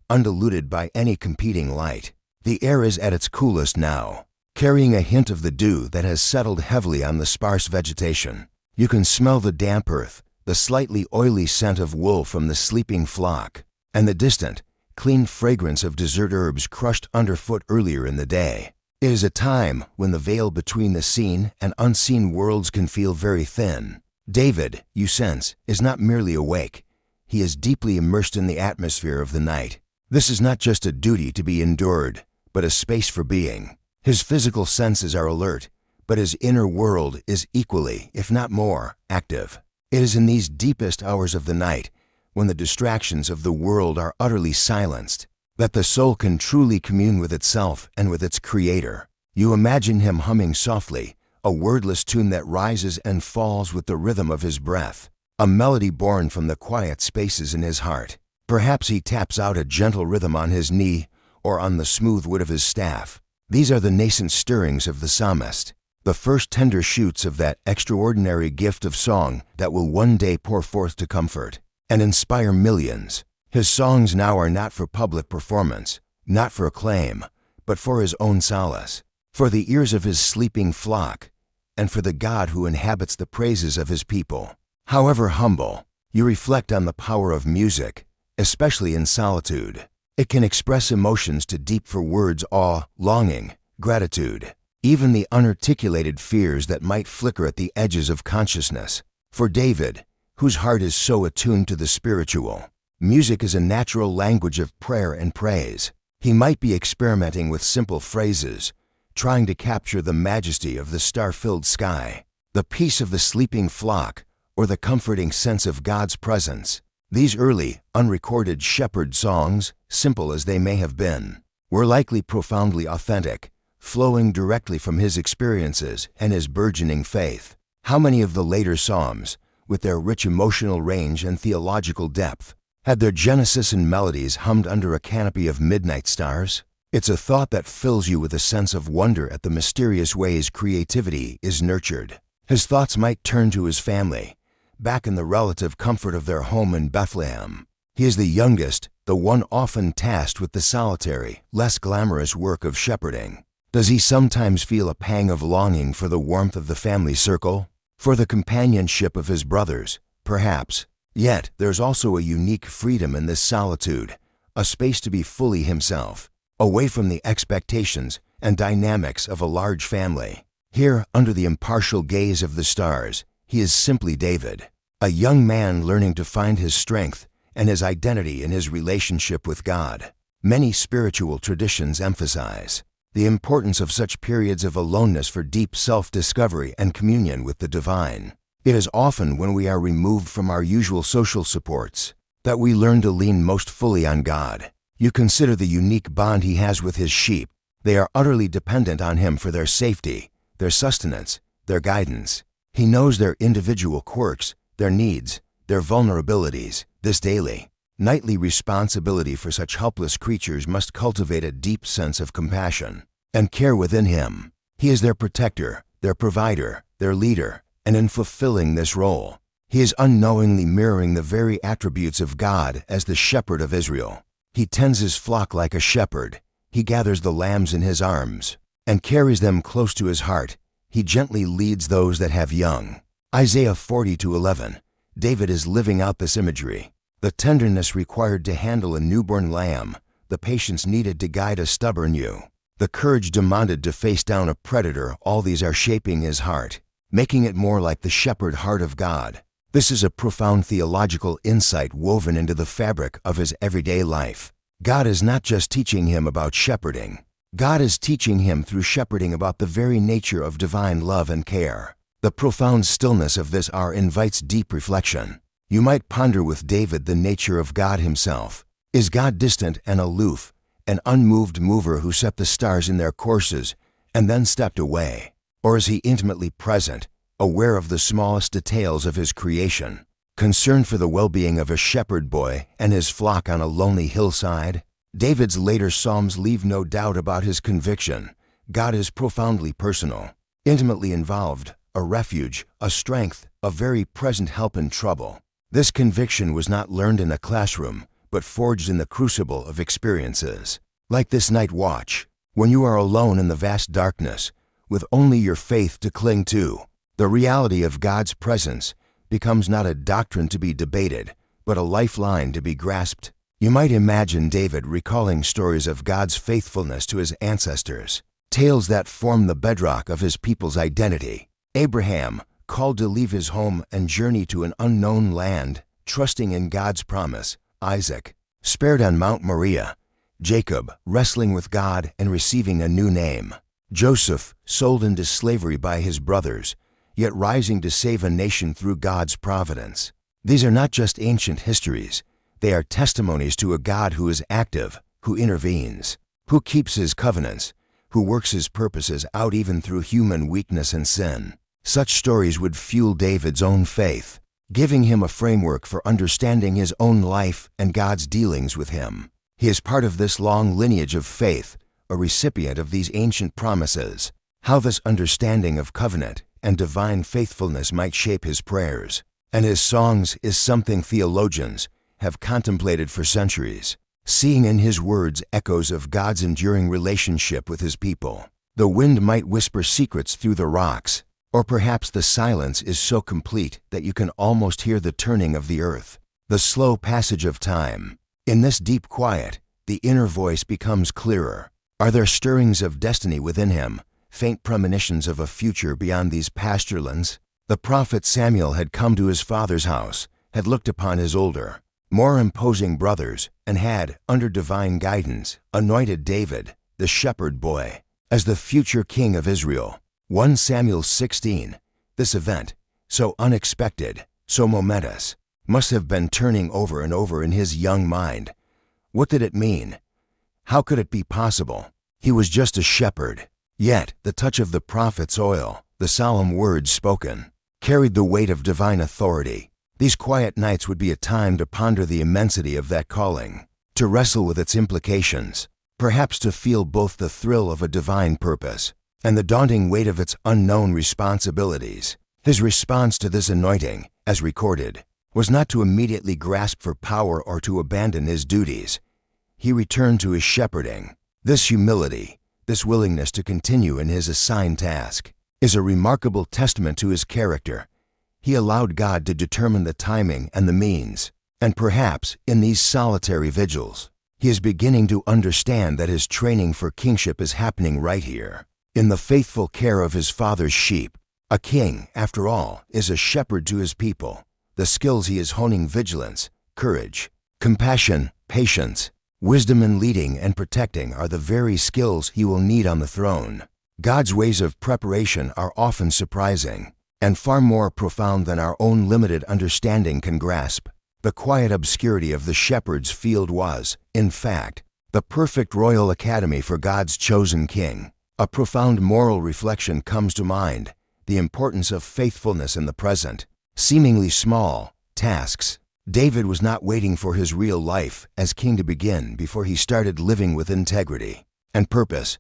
undiluted by any competing light. The air is at its coolest now, carrying a hint of the dew that has settled heavily on the sparse vegetation. You can smell the damp earth, the slightly oily scent of wool from the sleeping flock, and the distant, clean fragrance of desert herbs crushed underfoot earlier in the day. It is a time when the veil between the seen and unseen worlds can feel very thin. David, you sense, is not merely awake. He is deeply immersed in the atmosphere of the night. This is not just a duty to be endured, but a space for being. His physical senses are alert, but his inner world is equally, if not more, active. It is in these deepest hours of the night, when the distractions of the world are utterly silenced, that the soul can truly commune with itself and with its Creator. You imagine him humming softly, a wordless tune that rises and falls with the rhythm of his breath, a melody born from the quiet spaces in his heart. Perhaps he taps out a gentle rhythm on his knee or on the smooth wood of his staff. These are the nascent stirrings of the psalmist, the first tender shoots of that extraordinary gift of song that will one day pour forth to comfort and inspire millions. His songs now are not for public performance, not for acclaim, but for his own solace, for the ears of his sleeping flock, and for the God who inhabits the praises of his people. However humble, you reflect on the power of music, especially in solitude. It can express emotions too deep for words: awe, longing, gratitude, even the unarticulated fears that might flicker at the edges of consciousness. For David, whose heart is so attuned to the spiritual, music is a natural language of prayer and praise. He might be experimenting with simple phrases, trying to capture the majesty of the star-filled sky, the peace of the sleeping flock, or the comforting sense of God's presence. These early, unrecorded shepherd songs, simple as they may have been, were likely profoundly authentic, flowing directly from his experiences and his burgeoning faith. How many of the later psalms, with their rich emotional range and theological depth, had their genesis and melodies hummed under a canopy of midnight stars? It's a thought that fills you with a sense of wonder at the mysterious ways creativity is nurtured. His thoughts might turn to his family, back in the relative comfort of their home in Bethlehem. He is the youngest, the one often tasked with the solitary, less glamorous work of shepherding. Does he sometimes feel a pang of longing for the warmth of the family circle, for the companionship of his brothers? Perhaps. Yet, there's also a unique freedom in this solitude, a space to be fully himself, away from the expectations and dynamics of a large family. Here, under the impartial gaze of the stars, he is simply David, a young man learning to find his strength and his identity in his relationship with God. Many spiritual traditions emphasize the importance of such periods of aloneness for deep self-discovery and communion with the divine. It is often when we are removed from our usual social supports that we learn to lean most fully on God. You consider the unique bond He has with His sheep. They are utterly dependent on Him for their safety, their sustenance, their guidance. He knows their individual quirks, their needs, their vulnerabilities. This daily, nightly responsibility for such helpless creatures must cultivate a deep sense of compassion and care within Him. He is their protector, their provider, their leader, and in fulfilling this role, He is unknowingly mirroring the very attributes of God as the shepherd of Israel. He tends His flock like a shepherd. He gathers the lambs in His arms and carries them close to His heart. He gently leads those that have young. Isaiah 40:11. David is living out this imagery. The tenderness required to handle a newborn lamb, the patience needed to guide a stubborn ewe, the courage demanded to face down a predator, all these are shaping his heart, making it more like the shepherd heart of God. This is a profound theological insight woven into the fabric of his everyday life. God is not just teaching him about shepherding. God is teaching him through shepherding about the very nature of divine love and care. The profound stillness of this hour invites deep reflection. You might ponder with David the nature of God Himself. Is God distant and aloof, an unmoved mover who set the stars in their courses and then stepped away? Or is He intimately present, aware of the smallest details of His creation, concerned for the well-being of a shepherd boy and his flock on a lonely hillside? David's later Psalms leave no doubt about his conviction. God is profoundly personal, intimately involved, a refuge, a strength, a very present help in trouble. This conviction was not learned in a classroom, but forged in the crucible of experiences. Like this night watch, when you are alone in the vast darkness, with only your faith to cling to, the reality of God's presence becomes not a doctrine to be debated, but a lifeline to be grasped. You might imagine David recalling stories of God's faithfulness to his ancestors, tales that form the bedrock of his people's identity. Abraham, called to leave his home and journey to an unknown land, trusting in God's promise. Isaac, spared on Mount Moriah. Jacob, wrestling with God and receiving a new name. Joseph, sold into slavery by his brothers, yet rising to save a nation through God's providence. These are not just ancient histories. They are testimonies to a God who is active, who intervenes, who keeps His covenants, who works His purposes out even through human weakness and sin. Such stories would fuel David's own faith, giving him a framework for understanding his own life and God's dealings with him. He is part of this long lineage of faith, a recipient of these ancient promises. How this understanding of covenant and divine faithfulness might shape his prayers and his songs is something theologians have contemplated for centuries, seeing in his words echoes of God's enduring relationship with His people. The wind might whisper secrets through the rocks, or perhaps the silence is so complete that you can almost hear the turning of the earth, the slow passage of time. In this deep quiet, the inner voice becomes clearer. Are there stirrings of destiny within him, faint premonitions of a future beyond these pasturelands? The prophet Samuel had come to his father's house, had looked upon his older, more imposing brothers, and had, under divine guidance, anointed David, the shepherd boy, as the future king of Israel. 1 Samuel 16. This event, so unexpected, so momentous, must have been turning over and over in his young mind. What did it mean? How could it be possible? He was just a shepherd. Yet, the touch of the prophet's oil, the solemn words spoken, carried the weight of divine authority. These quiet nights would be a time to ponder the immensity of that calling, to wrestle with its implications, perhaps to feel both the thrill of a divine purpose and the daunting weight of its unknown responsibilities. His response to this anointing, as recorded, was not to immediately grasp for power or to abandon his duties. He returned to his shepherding. This humility, this willingness to continue in his assigned task, is a remarkable testament to his character. He allowed God to determine the timing and the means, and perhaps in these solitary vigils, he is beginning to understand that his training for kingship is happening right here, in the faithful care of his father's sheep. A king, after all, is a shepherd to his people. The skills he is honing: vigilance, courage, compassion, patience. Wisdom in leading and protecting are the very skills he will need on the throne. God's ways of preparation are often surprising and far more profound than our own limited understanding can grasp. The quiet obscurity of the shepherd's field was, in fact, the perfect royal academy for God's chosen king. A profound moral reflection comes to mind: the importance of faithfulness in the present, seemingly small, tasks. David was not waiting for his real life as king to begin before he started living with integrity and purpose.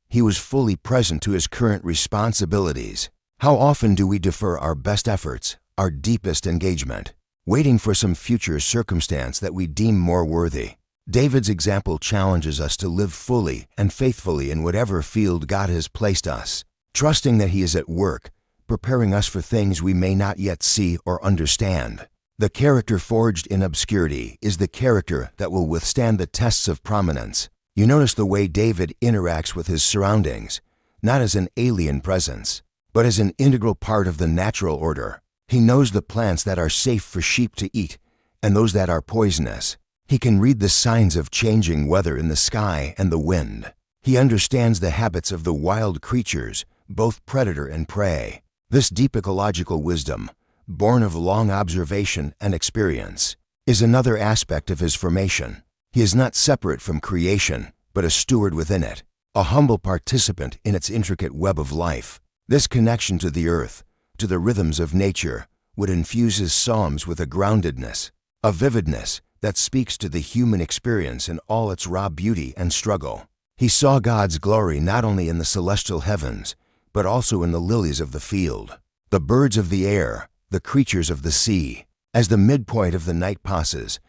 He was fully present to his current responsibilities. How often do we defer our best efforts, our deepest engagement, waiting for some future circumstance that we deem more worthy? David's example challenges us to live fully and faithfully in whatever field God has placed us, trusting that He is at work, preparing us for things we may not yet see or understand. The character forged in obscurity is the character that will withstand the tests of prominence. You notice the way David interacts with his surroundings, not as an alien presence, but as an integral part of the natural order. He knows the plants that are safe for sheep to eat and those that are poisonous. He can read the signs of changing weather in the sky and the wind. He understands the habits of the wild creatures, both predator and prey. This deep ecological wisdom, born of long observation and experience, is another aspect of his formation. He is not separate from creation, but a steward within it, a humble participant in its intricate web of life. This connection to the earth, to the rhythms of nature, would infuse his psalms with a groundedness, a vividness that speaks to the human experience in all its raw beauty and struggle. He saw God's glory not only in the celestial heavens, but also in the lilies of the field, the birds of the air, the creatures of the sea. As the midpoint of the night passes,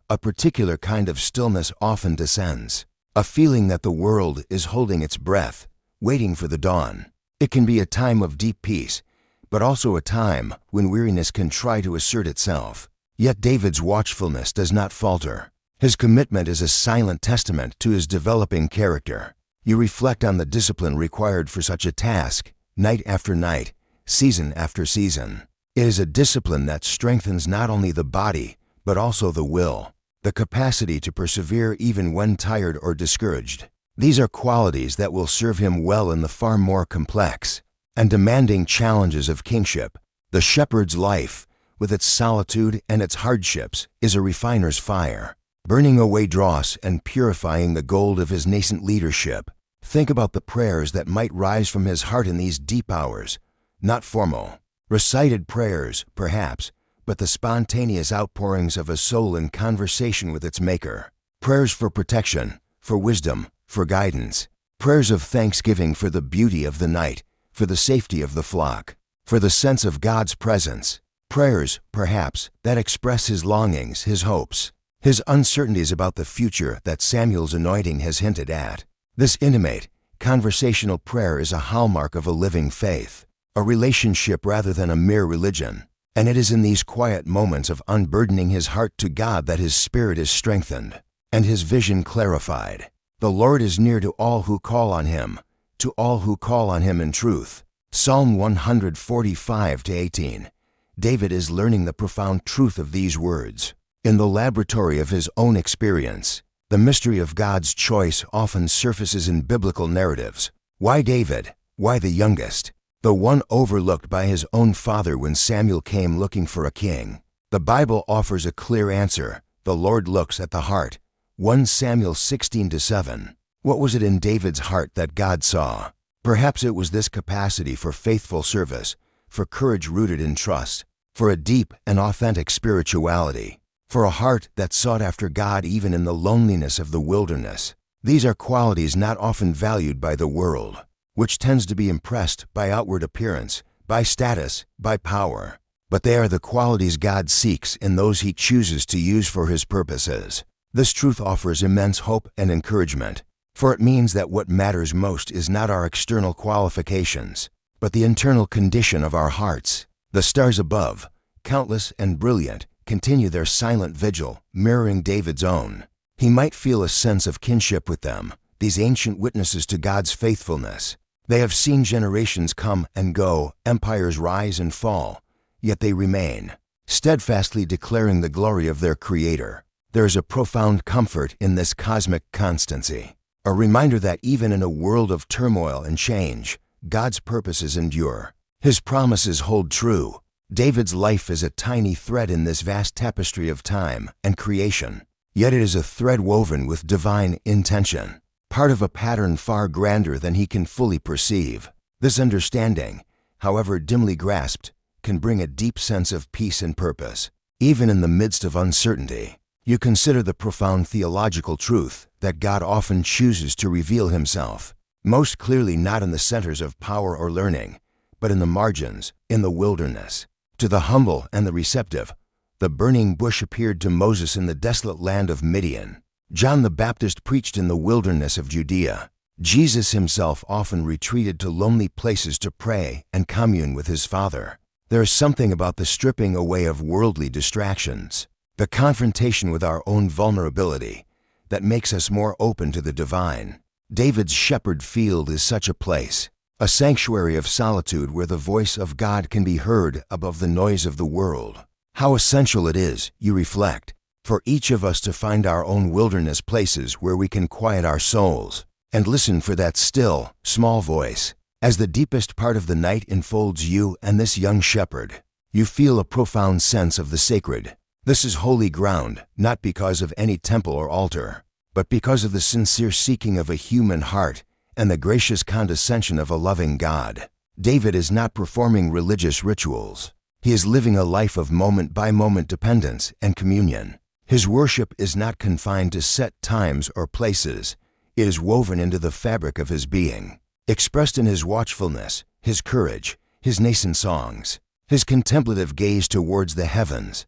a particular kind of stillness often descends, a feeling that the world is holding its breath, waiting for the dawn. It can be a time of deep peace, but also a time when weariness can try to assert itself. Yet David's watchfulness does not falter. His commitment is a silent testament to his developing character. You reflect on the discipline required for such a task, night after night, season after season. It is a discipline that strengthens not only the body, but also the will, the capacity to persevere even when tired or discouraged. These are qualities that will serve him well in the far more complex and demanding challenges of kingship. The shepherd's life, with its solitude and its hardships, is a refiner's fire, burning away dross and purifying the gold of his nascent leadership. Think about the prayers that might rise from his heart in these deep hours, not formal, recited prayers, perhaps, but the spontaneous outpourings of a soul in conversation with its Maker. Prayers for protection, for wisdom, for guidance. Prayers of thanksgiving for the beauty of the night, for the safety of the flock, for the sense of God's presence. Prayers, perhaps, that express his longings, his hopes, his uncertainties about the future that Samuel's anointing has hinted at. This intimate, conversational prayer is a hallmark of a living faith, a relationship rather than a mere religion. And it is in these quiet moments of unburdening his heart to God that his spirit is strengthened and his vision clarified. The Lord is near to all who call on him, to all who call on him in truth. Psalm 145-18. David is learning the profound truth of these words. In the laboratory of his own experience, the mystery of God's choice often surfaces in biblical narratives. Why David? Why the youngest? The one overlooked by his own father when Samuel came looking for a king. The Bible offers a clear answer. The Lord looks at the heart. 1 Samuel 16-7. What was it in David's heart that God saw? Perhaps it was this capacity for faithful service, for courage rooted in trust, for a deep and authentic spirituality, for a heart that sought after God even in the loneliness of the wilderness. These are qualities not often valued by the world, which tends to be impressed by outward appearance, by status, by power. But they are the qualities God seeks in those he chooses to use for his purposes. This truth offers immense hope and encouragement, for it means that what matters most is not our external qualifications, but the internal condition of our hearts. The stars above, countless and brilliant, continue their silent vigil, mirroring David's own. He might feel a sense of kinship with them, these ancient witnesses to God's faithfulness. They have seen generations come and go, empires rise and fall, yet they remain, steadfastly declaring the glory of their Creator. There is a profound comfort in this cosmic constancy, a reminder that even in a world of turmoil and change, God's purposes endure. His promises hold true. David's life is a tiny thread in this vast tapestry of time and creation, yet it is a thread woven with divine intention, part of a pattern far grander than he can fully perceive. This understanding, however dimly grasped, can bring a deep sense of peace and purpose. Even in the midst of uncertainty, you consider the profound theological truth that God often chooses to reveal himself, most clearly not in the centers of power or learning, but in the margins, in the wilderness. To the humble and the receptive, the burning bush appeared to Moses in the desolate land of Midian. John the Baptist preached in the wilderness of Judea. Jesus himself often retreated to lonely places to pray and commune with his Father. There is something about the stripping away of worldly distractions, the confrontation with our own vulnerability, that makes us more open to the divine. David's shepherd field is such a place, a sanctuary of solitude where the voice of God can be heard above the noise of the world. How essential it is, you reflect, for each of us to find our own wilderness places where we can quiet our souls and listen for that still, small voice. As the deepest part of the night enfolds you and this young shepherd, you feel a profound sense of the sacred. This is holy ground, not because of any temple or altar, but because of the sincere seeking of a human heart and the gracious condescension of a loving God. David is not performing religious rituals. He is living a life of moment-by-moment dependence and communion. His worship is not confined to set times or places. It is woven into the fabric of his being, expressed in his watchfulness, his courage, his nascent songs, his contemplative gaze towards the heavens.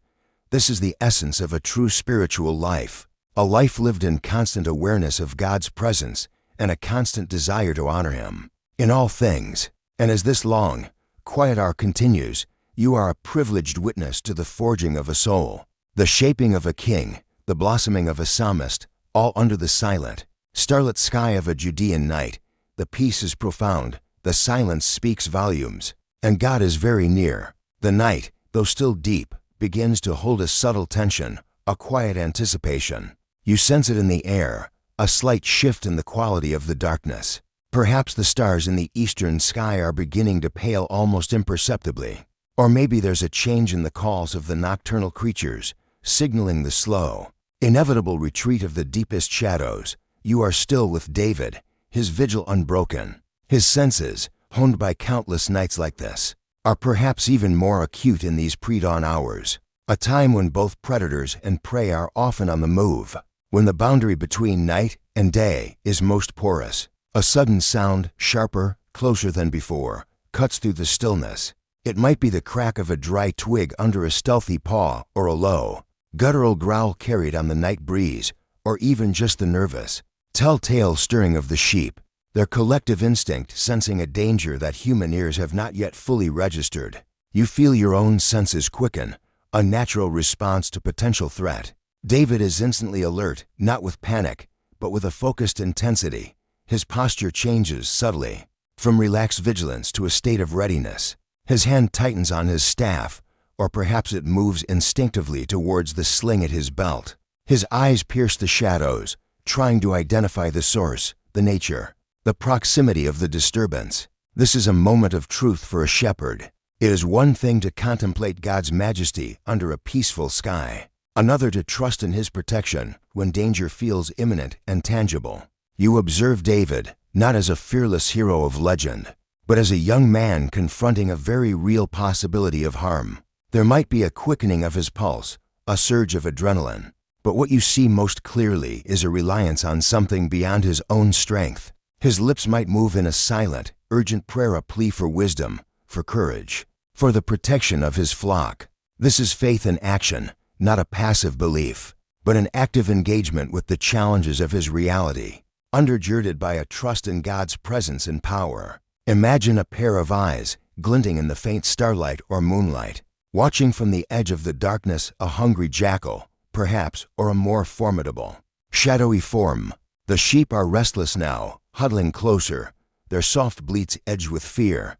This is the essence of a true spiritual life, a life lived in constant awareness of God's presence and a constant desire to honor him in all things. And as this long, quiet hour continues, you are a privileged witness to the forging of a soul, the shaping of a king, the blossoming of a psalmist, all under the silent, starlit sky of a Judean night. The peace is profound, the silence speaks volumes, and God is very near. The night, though still deep, begins to hold a subtle tension, a quiet anticipation. You sense it in the air, a slight shift in the quality of the darkness. Perhaps the stars in the eastern sky are beginning to pale almost imperceptibly. Or maybe there's a change in the calls of the nocturnal creatures, signaling the slow, inevitable retreat of the deepest shadows. You are still with David, his vigil unbroken. His senses, honed by countless nights like this, are perhaps even more acute in these pre-dawn hours, a time when both predators and prey are often on the move, when the boundary between night and day is most porous. A sudden sound, sharper, closer than before, cuts through the stillness. It might be the crack of a dry twig under a stealthy paw, or a low, guttural growl carried on the night breeze, or even just the nervous, telltale stirring of the sheep, their collective instinct sensing a danger that human ears have not yet fully registered. You feel your own senses quicken, a natural response to potential threat. David is instantly alert, not with panic, but with a focused intensity. His posture changes subtly, from relaxed vigilance to a state of readiness. His hand tightens on his staff, or perhaps it moves instinctively towards the sling at his belt. His eyes pierce the shadows, trying to identify the source, the nature, the proximity of the disturbance. This is a moment of truth for a shepherd. It is one thing to contemplate God's majesty under a peaceful sky, another to trust in his protection when danger feels imminent and tangible. You observe David, not as a fearless hero of legend, but as a young man confronting a very real possibility of harm. There might be a quickening of his pulse, a surge of adrenaline, but what you see most clearly is a reliance on something beyond his own strength. His lips might move in a silent, urgent prayer, a plea for wisdom, for courage, for the protection of his flock. This is faith in action, not a passive belief, but an active engagement with the challenges of his reality, undergirded by a trust in God's presence and power. Imagine a pair of eyes, glinting in the faint starlight or moonlight, watching from the edge of the darkness a hungry jackal, perhaps, or a more formidable, shadowy form. The sheep are restless now, huddling closer, their soft bleats edged with fear.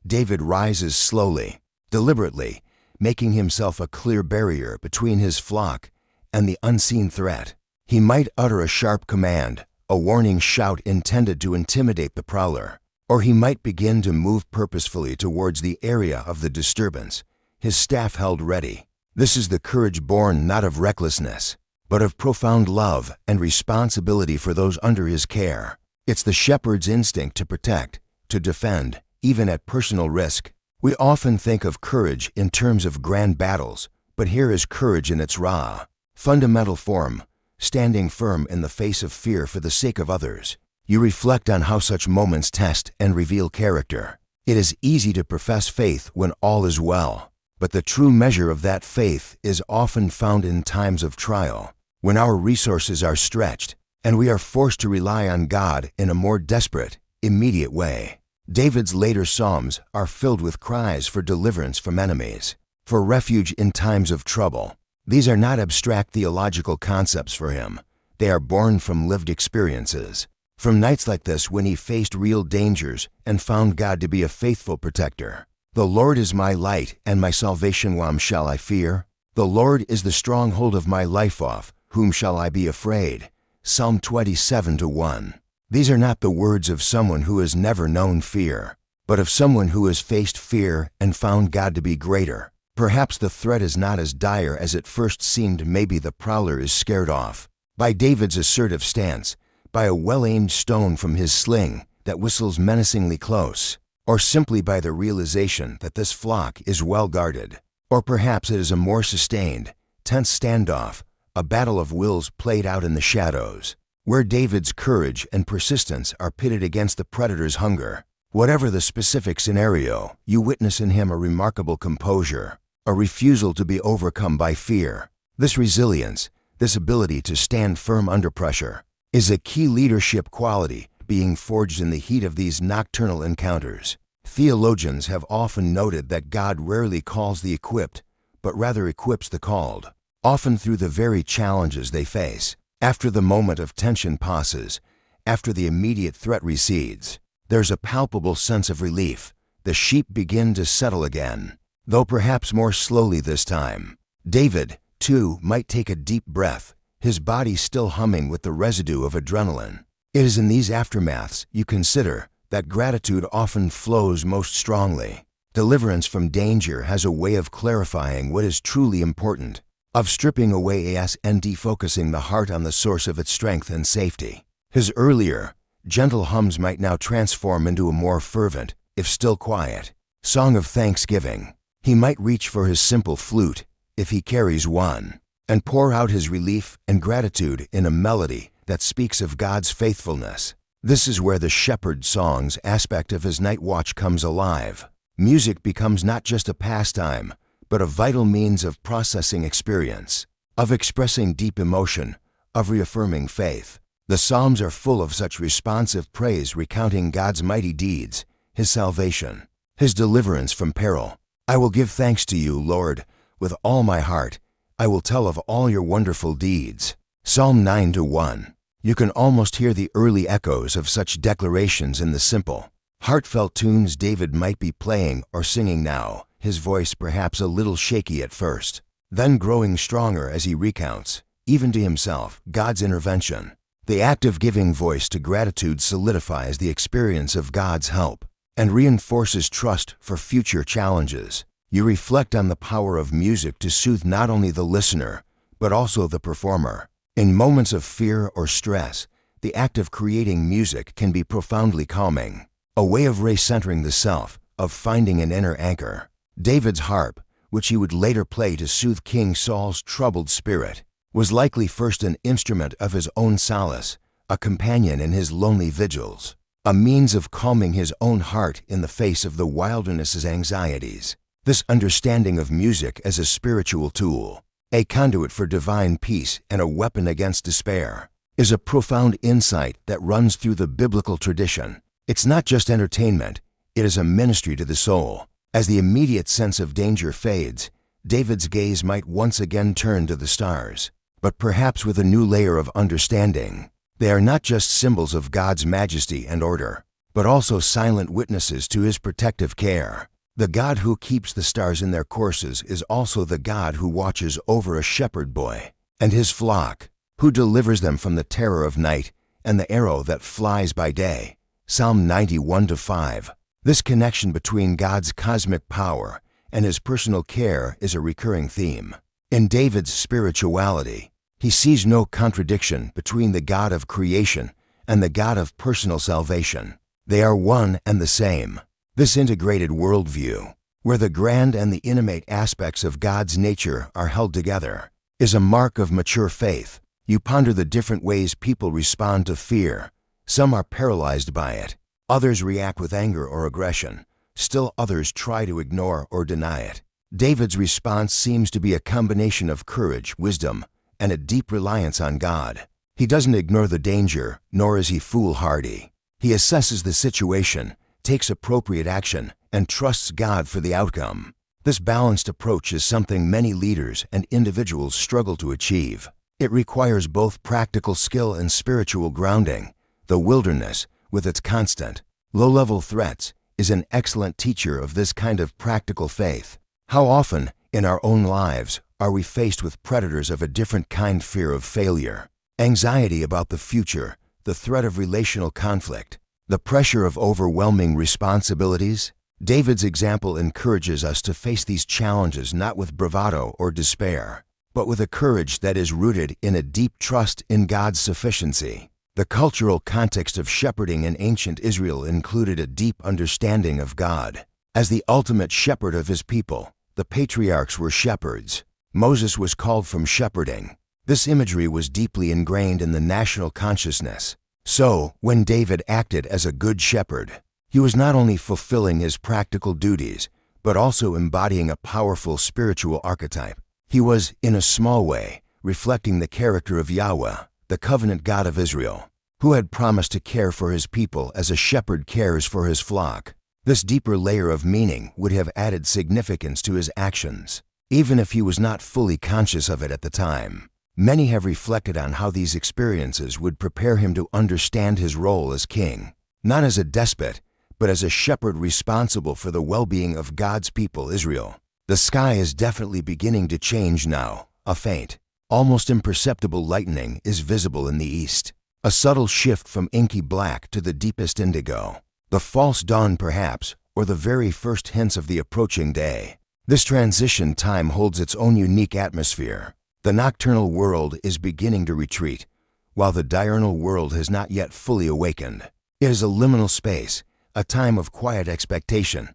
David rises slowly, deliberately, making himself a clear barrier between his flock and the unseen threat. He might utter a sharp command, a warning shout intended to intimidate the prowler, or he might begin to move purposefully towards the area of the disturbance, his staff held ready. This is the courage born not of recklessness, but of profound love and responsibility for those under his care. It's the shepherd's instinct to protect, to defend, even at personal risk. We often think of courage in terms of grand battles, but here is courage in its raw, fundamental form, standing firm in the face of fear for the sake of others. You reflect on how such moments test and reveal character. It is easy to profess faith when all is well, but the true measure of that faith is often found in times of trial, when our resources are stretched and we are forced to rely on God in a more desperate, immediate way. David's later Psalms are filled with cries for deliverance from enemies, for refuge in times of trouble. These are not abstract theological concepts for him. They are born from lived experiences, from nights like this when he faced real dangers and found God to be a faithful protector. The Lord is my light and my salvation, whom shall I fear? The Lord is the stronghold of my life, of whom shall I be afraid? Psalm 27:1. These are not the words of someone who has never known fear, but of someone who has faced fear and found God to be greater. Perhaps the threat is not as dire as it first seemed. Maybe the prowler is scared off by David's assertive stance, by a well-aimed stone from his sling that whistles menacingly close, or simply by the realization that this flock is well guarded. Or perhaps it is a more sustained, tense standoff, a battle of wills played out in the shadows, where David's courage and persistence are pitted against the predator's hunger. Whatever the specific scenario, you witness in him a remarkable composure, a refusal to be overcome by fear. This resilience, this ability to stand firm under pressure, is a key leadership quality being forged in the heat of these nocturnal encounters. Theologians have often noted that God rarely calls the equipped, but rather equips the called, often through the very challenges they face. After the moment of tension passes, after the immediate threat recedes, there's a palpable sense of relief. The sheep begin to settle again, though perhaps more slowly this time. David, too, might take a deep breath, his body still humming with the residue of adrenaline. It is in these aftermaths, you consider, that gratitude often flows most strongly. Deliverance from danger has a way of clarifying what is truly important, of stripping away and defocusing the heart on the source of its strength and safety. His earlier, gentle hums might now transform into a more fervent, if still quiet, song of thanksgiving. He might reach for his simple flute, if he carries one, and pour out his relief and gratitude in a melody that speaks of God's faithfulness. This is where the shepherd song's aspect of his night watch comes alive. Music becomes not just a pastime, but a vital means of processing experience, of expressing deep emotion, of reaffirming faith. The Psalms are full of such responsive praise recounting God's mighty deeds, his salvation, his deliverance from peril. I will give thanks to you, Lord, with all my heart. I will tell of all your wonderful deeds. Psalm 9:1. You can almost hear the early echoes of such declarations in the simple, heartfelt tunes David might be playing or singing now, his voice perhaps a little shaky at first, then growing stronger as he recounts, even to himself, God's intervention. The act of giving voice to gratitude solidifies the experience of God's help and reinforces trust for future challenges. You reflect on the power of music to soothe not only the listener, but also the performer. In moments of fear or stress, the act of creating music can be profoundly calming, a way of recentering the self, of finding an inner anchor. David's harp, which he would later play to soothe King Saul's troubled spirit, was likely first an instrument of his own solace, a companion in his lonely vigils, a means of calming his own heart in the face of the wilderness's anxieties. This understanding of music as a spiritual tool, a conduit for divine peace and a weapon against despair, is a profound insight that runs through the biblical tradition. It's not just entertainment, it is a ministry to the soul. As the immediate sense of danger fades, David's gaze might once again turn to the stars, but perhaps with a new layer of understanding. They are not just symbols of God's majesty and order, but also silent witnesses to his protective care. The God who keeps the stars in their courses is also the God who watches over a shepherd boy, and his flock, who delivers them from the terror of night and the arrow that flies by day. Psalm 91:5. This connection between God's cosmic power and his personal care is a recurring theme. In David's spirituality, he sees no contradiction between the God of creation and the God of personal salvation. They are one and the same. This integrated worldview, where the grand and the intimate aspects of God's nature are held together, is a mark of mature faith. You ponder the different ways people respond to fear. Some are paralyzed by it. Others react with anger or aggression. Still others try to ignore or deny it. David's response seems to be a combination of courage, wisdom, and a deep reliance on God. He doesn't ignore the danger, nor is he foolhardy. He assesses the situation, takes appropriate action, and trusts God for the outcome. This balanced approach is something many leaders and individuals struggle to achieve. It requires both practical skill and spiritual grounding. The wilderness, with its constant, low-level threats, is an excellent teacher of this kind of practical faith. How often, in our own lives, are we faced with predators of a different kind: fear of failure, anxiety about the future, the threat of relational conflict, the pressure of overwhelming responsibilities? David's example encourages us to face these challenges not with bravado or despair, but with a courage that is rooted in a deep trust in God's sufficiency. The cultural context of shepherding in ancient Israel included a deep understanding of God. As the ultimate shepherd of his people, the patriarchs were shepherds. Moses was called from shepherding. This imagery was deeply ingrained in the national consciousness. So, when David acted as a good shepherd, he was not only fulfilling his practical duties, but also embodying a powerful spiritual archetype. He was, in a small way, reflecting the character of Yahweh, the covenant God of Israel, who had promised to care for his people as a shepherd cares for his flock. This deeper layer of meaning would have added significance to his actions, even if he was not fully conscious of it at the time. Many have reflected on how these experiences would prepare him to understand his role as king, not as a despot, but as a shepherd responsible for the well-being of God's people, Israel. The sky is definitely beginning to change now. A faint, almost imperceptible lightening is visible in the east. A subtle shift from inky black to the deepest indigo. The false dawn perhaps, or the very first hints of the approaching day. This transition time holds its own unique atmosphere. The nocturnal world is beginning to retreat, while the diurnal world has not yet fully awakened. It is a liminal space, a time of quiet expectation.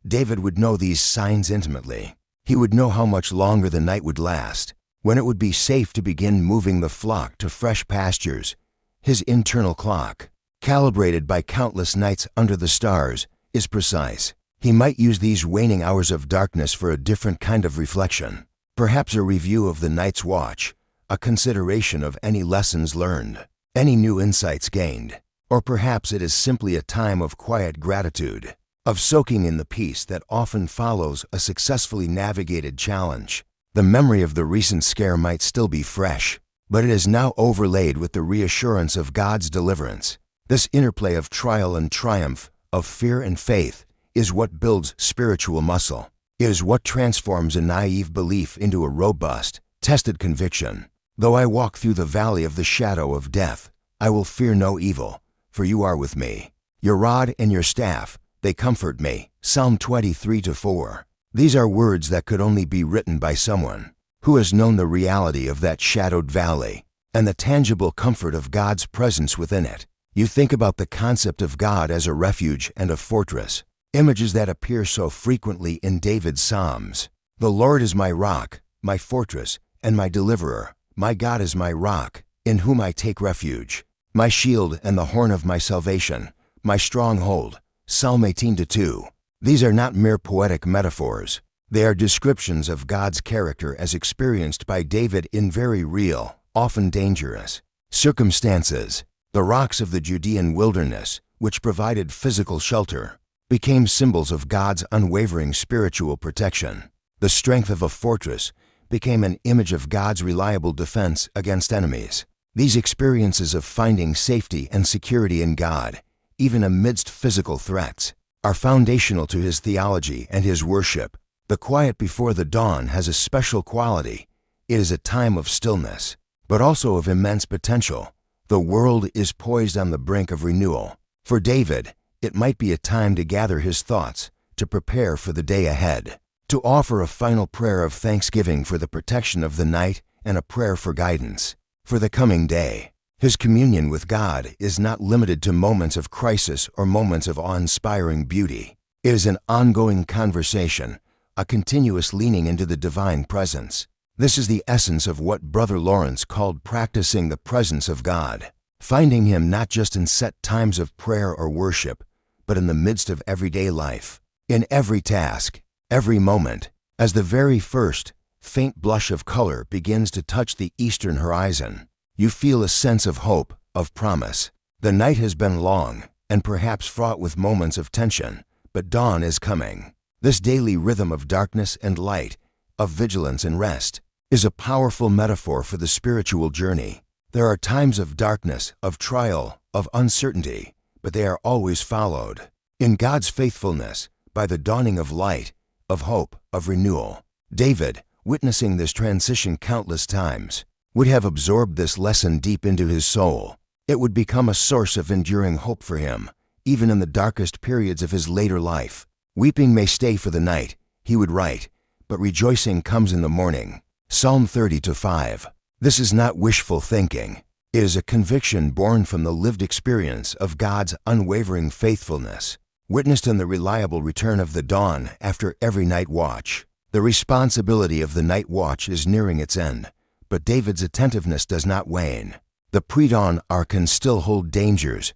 David would know these signs intimately. He would know how much longer the night would last, when it would be safe to begin moving the flock to fresh pastures. His internal clock, calibrated by countless nights under the stars, is precise. He might use these waning hours of darkness for a different kind of reflection. Perhaps a review of the night's watch, a consideration of any lessons learned, any new insights gained. Or perhaps it is simply a time of quiet gratitude, of soaking in the peace that often follows a successfully navigated challenge. The memory of the recent scare might still be fresh, but it is now overlaid with the reassurance of God's deliverance. This interplay of trial and triumph, of fear and faith, is what builds spiritual muscle. It is what transforms a naive belief into a robust, tested conviction. Though I walk through the valley of the shadow of death, I will fear no evil, for you are with me. Your rod and your staff, they comfort me. Psalm 23:4. These are words that could only be written by someone who has known the reality of that shadowed valley and the tangible comfort of God's presence within it. You think about the concept of God as a refuge and a fortress, images that appear so frequently in David's Psalms. The Lord is my rock, my fortress, and my deliverer. My God is my rock, in whom I take refuge, my shield and the horn of my salvation, my stronghold. Psalm 18:2. These are not mere poetic metaphors. They are descriptions of God's character as experienced by David in very real, often dangerous circumstances. The rocks of the Judean wilderness, which provided physical shelter, became symbols of God's unwavering spiritual protection. The strength of a fortress became an image of God's reliable defense against enemies. These experiences of finding safety and security in God, even amidst physical threats, are foundational to his theology and his worship. The quiet before the dawn has a special quality. It is a time of stillness, but also of immense potential. The world is poised on the brink of renewal. For David, it might be a time to gather his thoughts, to prepare for the day ahead, to offer a final prayer of thanksgiving for the protection of the night and a prayer for guidance for the coming day. His communion with God is not limited to moments of crisis or moments of awe-inspiring beauty. It is an ongoing conversation, a continuous leaning into the divine presence. This is the essence of what Brother Lawrence called practicing the presence of God, finding Him not just in set times of prayer or worship, but in the midst of everyday life, in every task, every moment. As the very first faint blush of color begins to touch the eastern horizon, you feel a sense of hope, of promise. The night has been long and perhaps fraught with moments of tension, but dawn is coming. This daily rhythm of darkness and light, of vigilance and rest, is a powerful metaphor for the spiritual journey. There are times of darkness, of trial, of uncertainty, but they are always followed, in God's faithfulness, by the dawning of light, of hope, of renewal. David, witnessing this transition countless times, would have absorbed this lesson deep into his soul. It would become a source of enduring hope for him, even in the darkest periods of his later life. Weeping may stay for the night, he would write, but rejoicing comes in the morning. Psalm 30:5. This is not wishful thinking. It is a conviction born from the lived experience of God's unwavering faithfulness, witnessed in the reliable return of the dawn after every night watch. The responsibility of the night watch is nearing its end, but David's attentiveness does not wane. The pre-dawn hour can still hold dangers.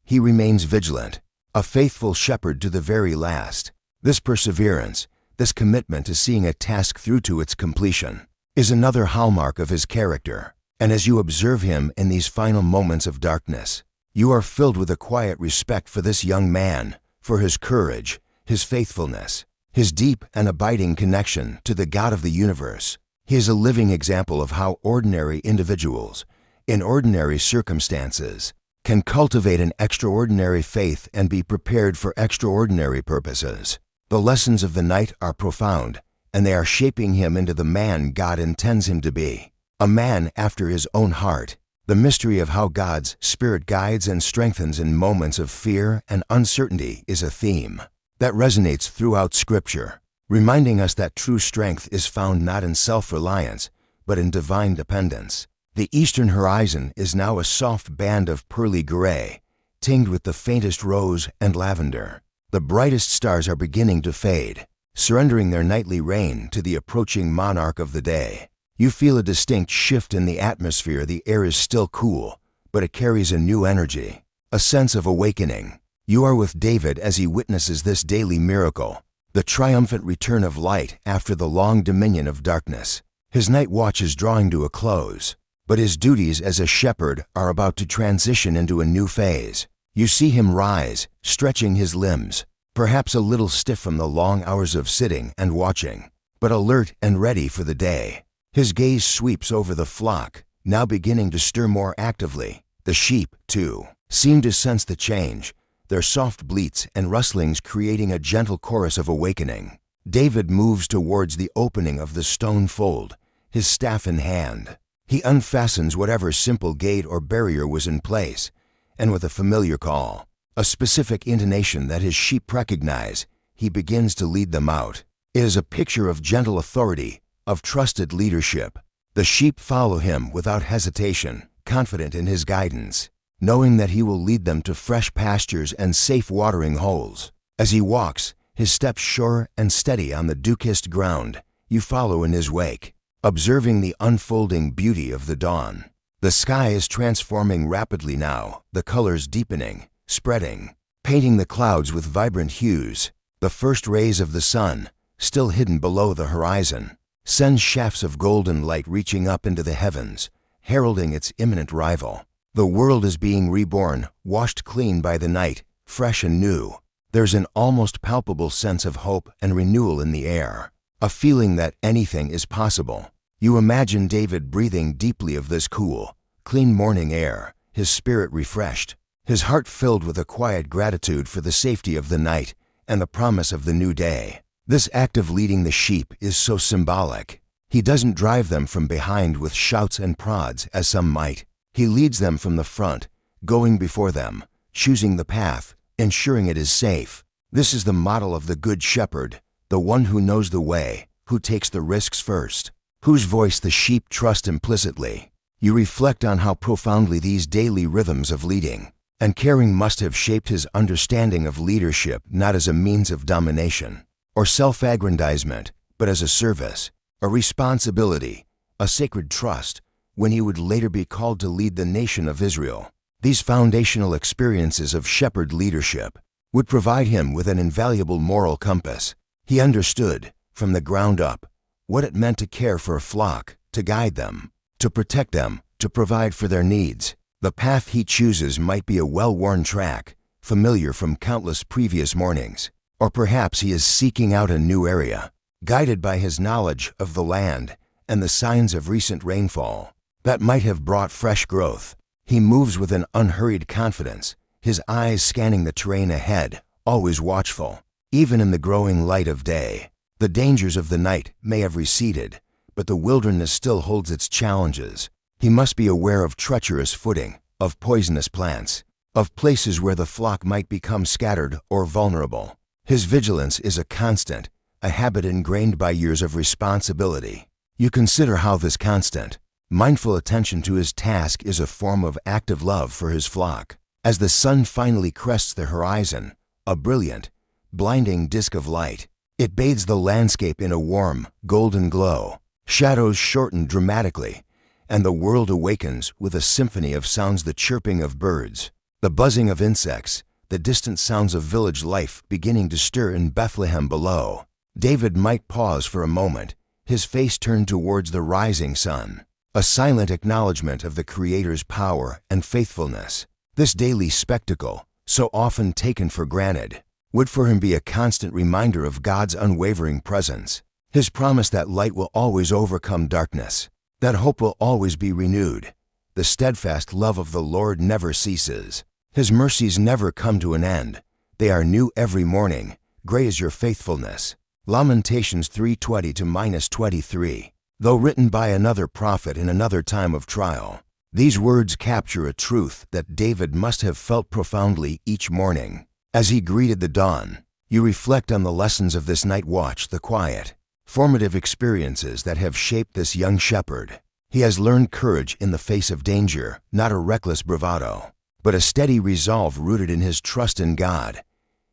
He remains vigilant, a faithful shepherd to the very last. This perseverance, this commitment to seeing a task through to its completion, is another hallmark of his character. And as you observe him in these final moments of darkness, you are filled with a quiet respect for this young man, for his courage, his faithfulness, his deep and abiding connection to the God of the universe. He is a living example of how ordinary individuals, in ordinary circumstances, can cultivate an extraordinary faith and be prepared for extraordinary purposes. The lessons of the night are profound, and they are shaping him into the man God intends him to be, a man after His own heart. The mystery of how God's Spirit guides and strengthens in moments of fear and uncertainty is a theme that resonates throughout Scripture, reminding us that true strength is found not in self-reliance, but in divine dependence. The eastern horizon is now a soft band of pearly gray, tinged with the faintest rose and lavender. The brightest stars are beginning to fade, surrendering their nightly reign to the approaching monarch of the day. You feel a distinct shift in the atmosphere. The air is still cool, but it carries a new energy, a sense of awakening. You are with David as he witnesses this daily miracle, the triumphant return of light after the long dominion of darkness. His night watch is drawing to a close, but his duties as a shepherd are about to transition into a new phase. You see him rise, stretching his limbs, perhaps a little stiff from the long hours of sitting and watching, but alert and ready for the day. His gaze sweeps over the flock, now beginning to stir more actively. The sheep, too, seem to sense the change, their soft bleats and rustlings creating a gentle chorus of awakening. David moves towards the opening of the stone fold, his staff in hand. He unfastens whatever simple gate or barrier was in place, and with a familiar call, a specific intonation that his sheep recognize, he begins to lead them out. It is a picture of gentle authority, of trusted leadership. The sheep follow him without hesitation, confident in his guidance, knowing that he will lead them to fresh pastures and safe watering holes. As he walks, his steps sure and steady on the dew-kissed ground, you follow in his wake, observing the unfolding beauty of the dawn. The sky is transforming rapidly now, the colors deepening, spreading, painting the clouds with vibrant hues. The first rays of the sun, still hidden below the horizon, send shafts of golden light reaching up into the heavens, heralding its imminent arrival. The world is being reborn, washed clean by the night, fresh and new. There's an almost palpable sense of hope and renewal in the air, a feeling that anything is possible. You imagine David breathing deeply of this cool, clean morning air, his spirit refreshed, his heart filled with a quiet gratitude for the safety of the night and the promise of the new day. This act of leading the sheep is so symbolic. He doesn't drive them from behind with shouts and prods, as some might. He leads them from the front, going before them, choosing the path, ensuring it is safe. This is the model of the Good Shepherd, the one who knows the way, who takes the risks first, whose voice the sheep trust implicitly. You reflect on how profoundly these daily rhythms of leading and caring must have shaped his understanding of leadership, not as a means of domination or self-aggrandizement, but as a service, a responsibility, a sacred trust, when he would later be called to lead the nation of Israel. These foundational experiences of shepherd leadership would provide him with an invaluable moral compass. He understood, from the ground up, what it meant to care for a flock, to guide them, to protect them, to provide for their needs. The path he chooses might be a well-worn track, familiar from countless previous mornings, or perhaps he is seeking out a new area, guided by his knowledge of the land and the signs of recent rainfall that might have brought fresh growth. He moves with an unhurried confidence, his eyes scanning the terrain ahead, always watchful. Even in the growing light of day, the dangers of the night may have receded, but the wilderness still holds its challenges. He must be aware of treacherous footing, of poisonous plants, of places where the flock might become scattered or vulnerable. His vigilance is a constant, a habit ingrained by years of responsibility. You consider how this constant, mindful attention to his task is a form of active love for his flock. As the sun finally crests the horizon, a brilliant, blinding disk of light, it bathes the landscape in a warm, golden glow. Shadows shorten dramatically, and the world awakens with a symphony of sounds, the chirping of birds, the buzzing of insects, the distant sounds of village life beginning to stir in Bethlehem below. David might pause for a moment, his face turned towards the rising sun, a silent acknowledgement of the Creator's power and faithfulness. This daily spectacle, so often taken for granted, would for him be a constant reminder of God's unwavering presence, his promise that light will always overcome darkness, that hope will always be renewed. The steadfast love of the Lord never ceases. His mercies never come to an end. They are new every morning. Great is your faithfulness. Lamentations 3:20-23. Though written by another prophet in another time of trial, these words capture a truth that David must have felt profoundly each morning. As he greeted the dawn, you reflect on the lessons of this night watch, the quiet, formative experiences that have shaped this young shepherd. He has learned courage in the face of danger, not a reckless bravado, but a steady resolve rooted in his trust in God.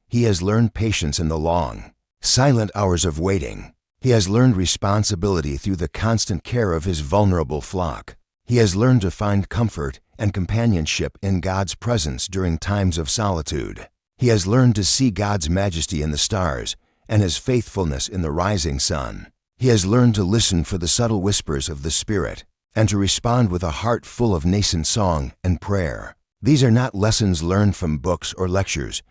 He has learned patience in the long, silent hours of waiting. He has learned responsibility through the constant care of his vulnerable flock. He has learned to find comfort and companionship in God's presence during times of solitude. He has learned to see God's majesty in the stars and his faithfulness in the rising sun. He has learned to listen for the subtle whispers of the Spirit and to respond with a heart full of nascent song and prayer. These are not lessons learned from books or lectures,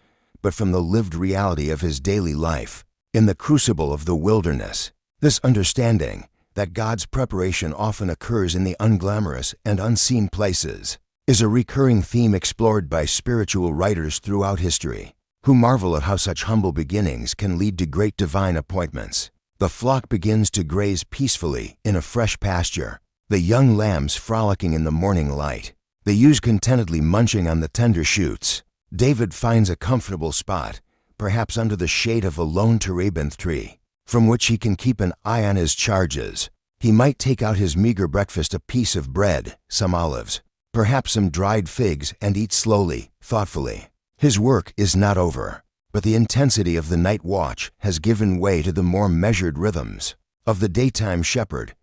but from the lived reality of his daily life. In the crucible of the wilderness, this understanding that God's preparation often occurs in the unglamorous and unseen places is a recurring theme explored by spiritual writers throughout history, who marvel at how such humble beginnings can lead to great divine appointments. The flock begins to graze peacefully in a fresh pasture, the young lambs frolicking in the morning light, the ewes contentedly munching on the tender shoots. David finds a comfortable spot, perhaps under the shade of a lone terebinth tree, from which he can keep an eye on his charges. He might take out his meager breakfast, a piece of bread, some olives, perhaps some dried figs, and eat slowly, thoughtfully. His work is not over, but the intensity of the night watch has given way to the more measured rhythms of the daytime shepherd.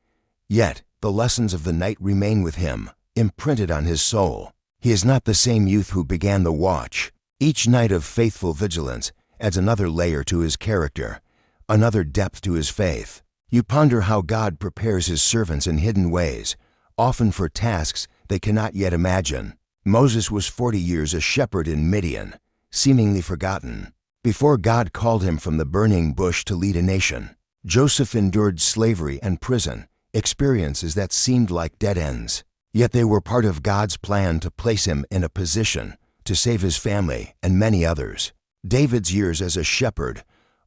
Yet, the lessons of the night remain with him, imprinted on his soul. He is not the same youth who began the watch. Each night of faithful vigilance adds another layer to his character, another depth to his faith. You ponder how God prepares his servants in hidden ways, often for tasks they cannot yet imagine. Moses was 40 years a shepherd in Midian, seemingly forgotten, before God called him from the burning bush to lead a nation. Joseph endured slavery and prison, experiences that seemed like dead ends. Yet they were part of God's plan to place him in a position to save his family and many others. David's years as a shepherd,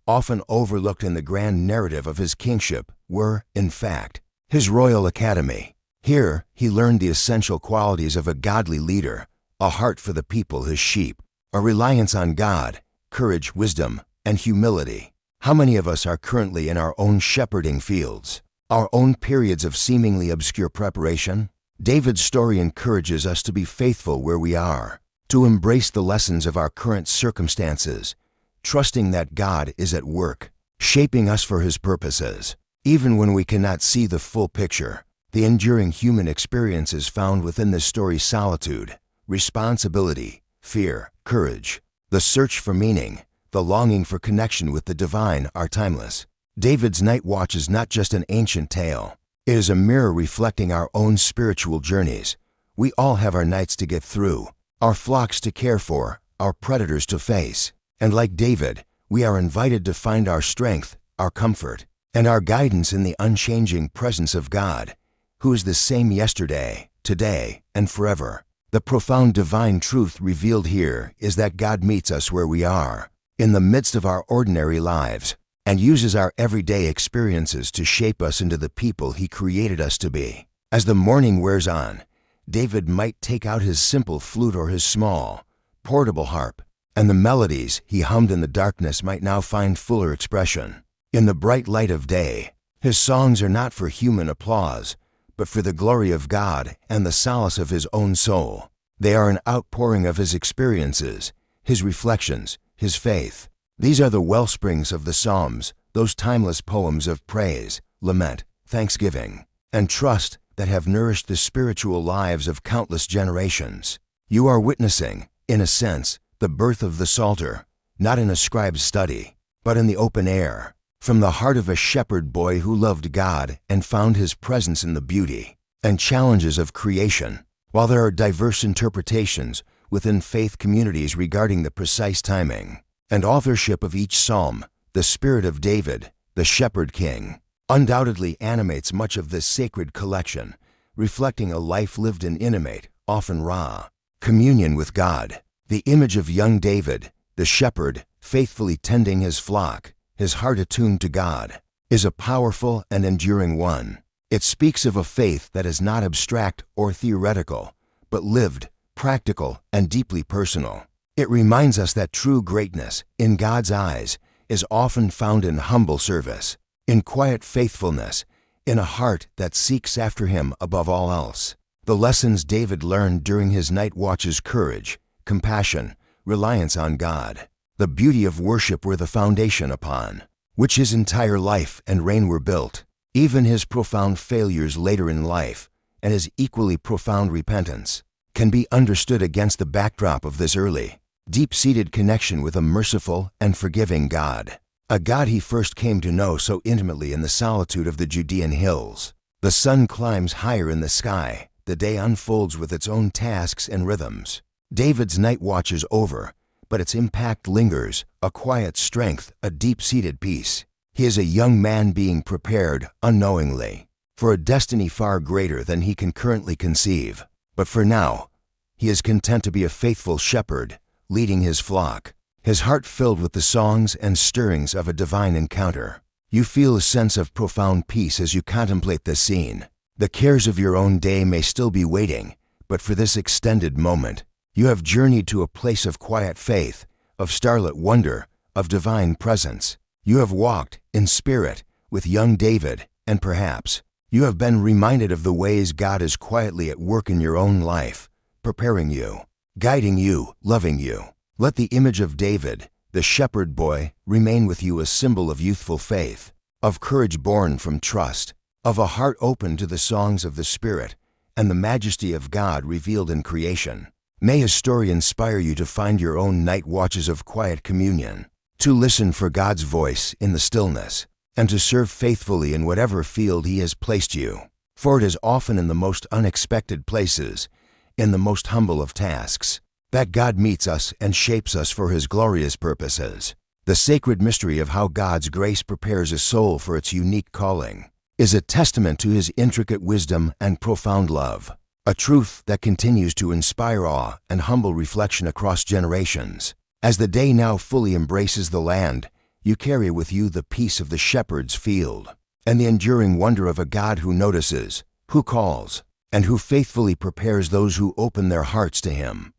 often overlooked in the grand narrative of his kingship, were, in fact, his royal academy. Here, he learned the essential qualities of a godly leader: a heart for the people, his sheep, a reliance on God, courage, wisdom, and humility. How many of us are currently in our own shepherding fields, our own periods of seemingly obscure preparation? David's story encourages us to be faithful where we are, to embrace the lessons of our current circumstances, trusting that God is at work, shaping us for his purposes. Even when we cannot see the full picture, the enduring human experiences found within this story's solitude, responsibility, fear, courage, the search for meaning, the longing for connection with the divine are timeless. David's night watch is not just an ancient tale. It is a mirror reflecting our own spiritual journeys. We all have our nights to get through, our flocks to care for, our predators to face. And like David, we are invited to find our strength, our comfort, and our guidance in the unchanging presence of God, who is the same yesterday, today, and forever. The profound divine truth revealed here is that God meets us where we are, in the midst of our ordinary lives, and uses our everyday experiences to shape us into the people he created us to be. As the morning wears on, David might take out his simple flute or his small, portable harp, and the melodies he hummed in the darkness might now find fuller expression. In the bright light of day, his songs are not for human applause, but for the glory of God and the solace of his own soul. They are an outpouring of his experiences, his reflections, his faith. These are the wellsprings of the Psalms, those timeless poems of praise, lament, thanksgiving, and trust that have nourished the spiritual lives of countless generations. You are witnessing, in a sense, the birth of the Psalter, not in a scribe's study, but in the open air, from the heart of a shepherd boy who loved God and found his presence in the beauty and challenges of creation. While there are diverse interpretations within faith communities regarding the precise timing and authorship of each psalm, the spirit of David, the shepherd king, undoubtedly animates much of this sacred collection, reflecting a life lived in intimate, often raw, communion with God. The image of young David, the shepherd, faithfully tending his flock, his heart attuned to God, is a powerful and enduring one. It speaks of a faith that is not abstract or theoretical, but lived, practical, and deeply personal. It reminds us that true greatness, in God's eyes, is often found in humble service, in quiet faithfulness, in a heart that seeks after him above all else. The lessons David learned during his night watches: courage, compassion, reliance on God. The beauty of worship were the foundation upon which his entire life and reign were built. Even his profound failures later in life, and his equally profound repentance, can be understood against the backdrop of this early, deep-seated connection with a merciful and forgiving God, a God he first came to know so intimately in the solitude of the Judean hills. The sun climbs higher in the sky, the day unfolds with its own tasks and rhythms. David's night watch is over, but its impact lingers, a quiet strength, a deep-seated peace. He is a young man being prepared, unknowingly, for a destiny far greater than he can currently conceive. But for now, he is content to be a faithful shepherd, leading his flock, his heart filled with the songs and stirrings of a divine encounter. You feel a sense of profound peace as you contemplate this scene. The cares of your own day may still be waiting, but for this extended moment, you have journeyed to a place of quiet faith, of starlit wonder, of divine presence. You have walked, in spirit, with young David, and perhaps you have been reminded of the ways God is quietly at work in your own life, preparing you, guiding you, loving you. Let the image of David, the shepherd boy, remain with you, a symbol of youthful faith, of courage born from trust, of a heart open to the songs of the Spirit and the majesty of God revealed in creation. May his story inspire you to find your own night watches of quiet communion, to listen for God's voice in the stillness, and to serve faithfully in whatever field he has placed you. For it is often in the most unexpected places, in the most humble of tasks, that God meets us and shapes us for his glorious purposes. The sacred mystery of how God's grace prepares a soul for its unique calling is a testament to his intricate wisdom and profound love, a truth that continues to inspire awe and humble reflection across generations. As the day now fully embraces the land, you carry with you the peace of the shepherd's field. and the enduring wonder of a God who notices, who calls, and who faithfully prepares those who open their hearts to Him.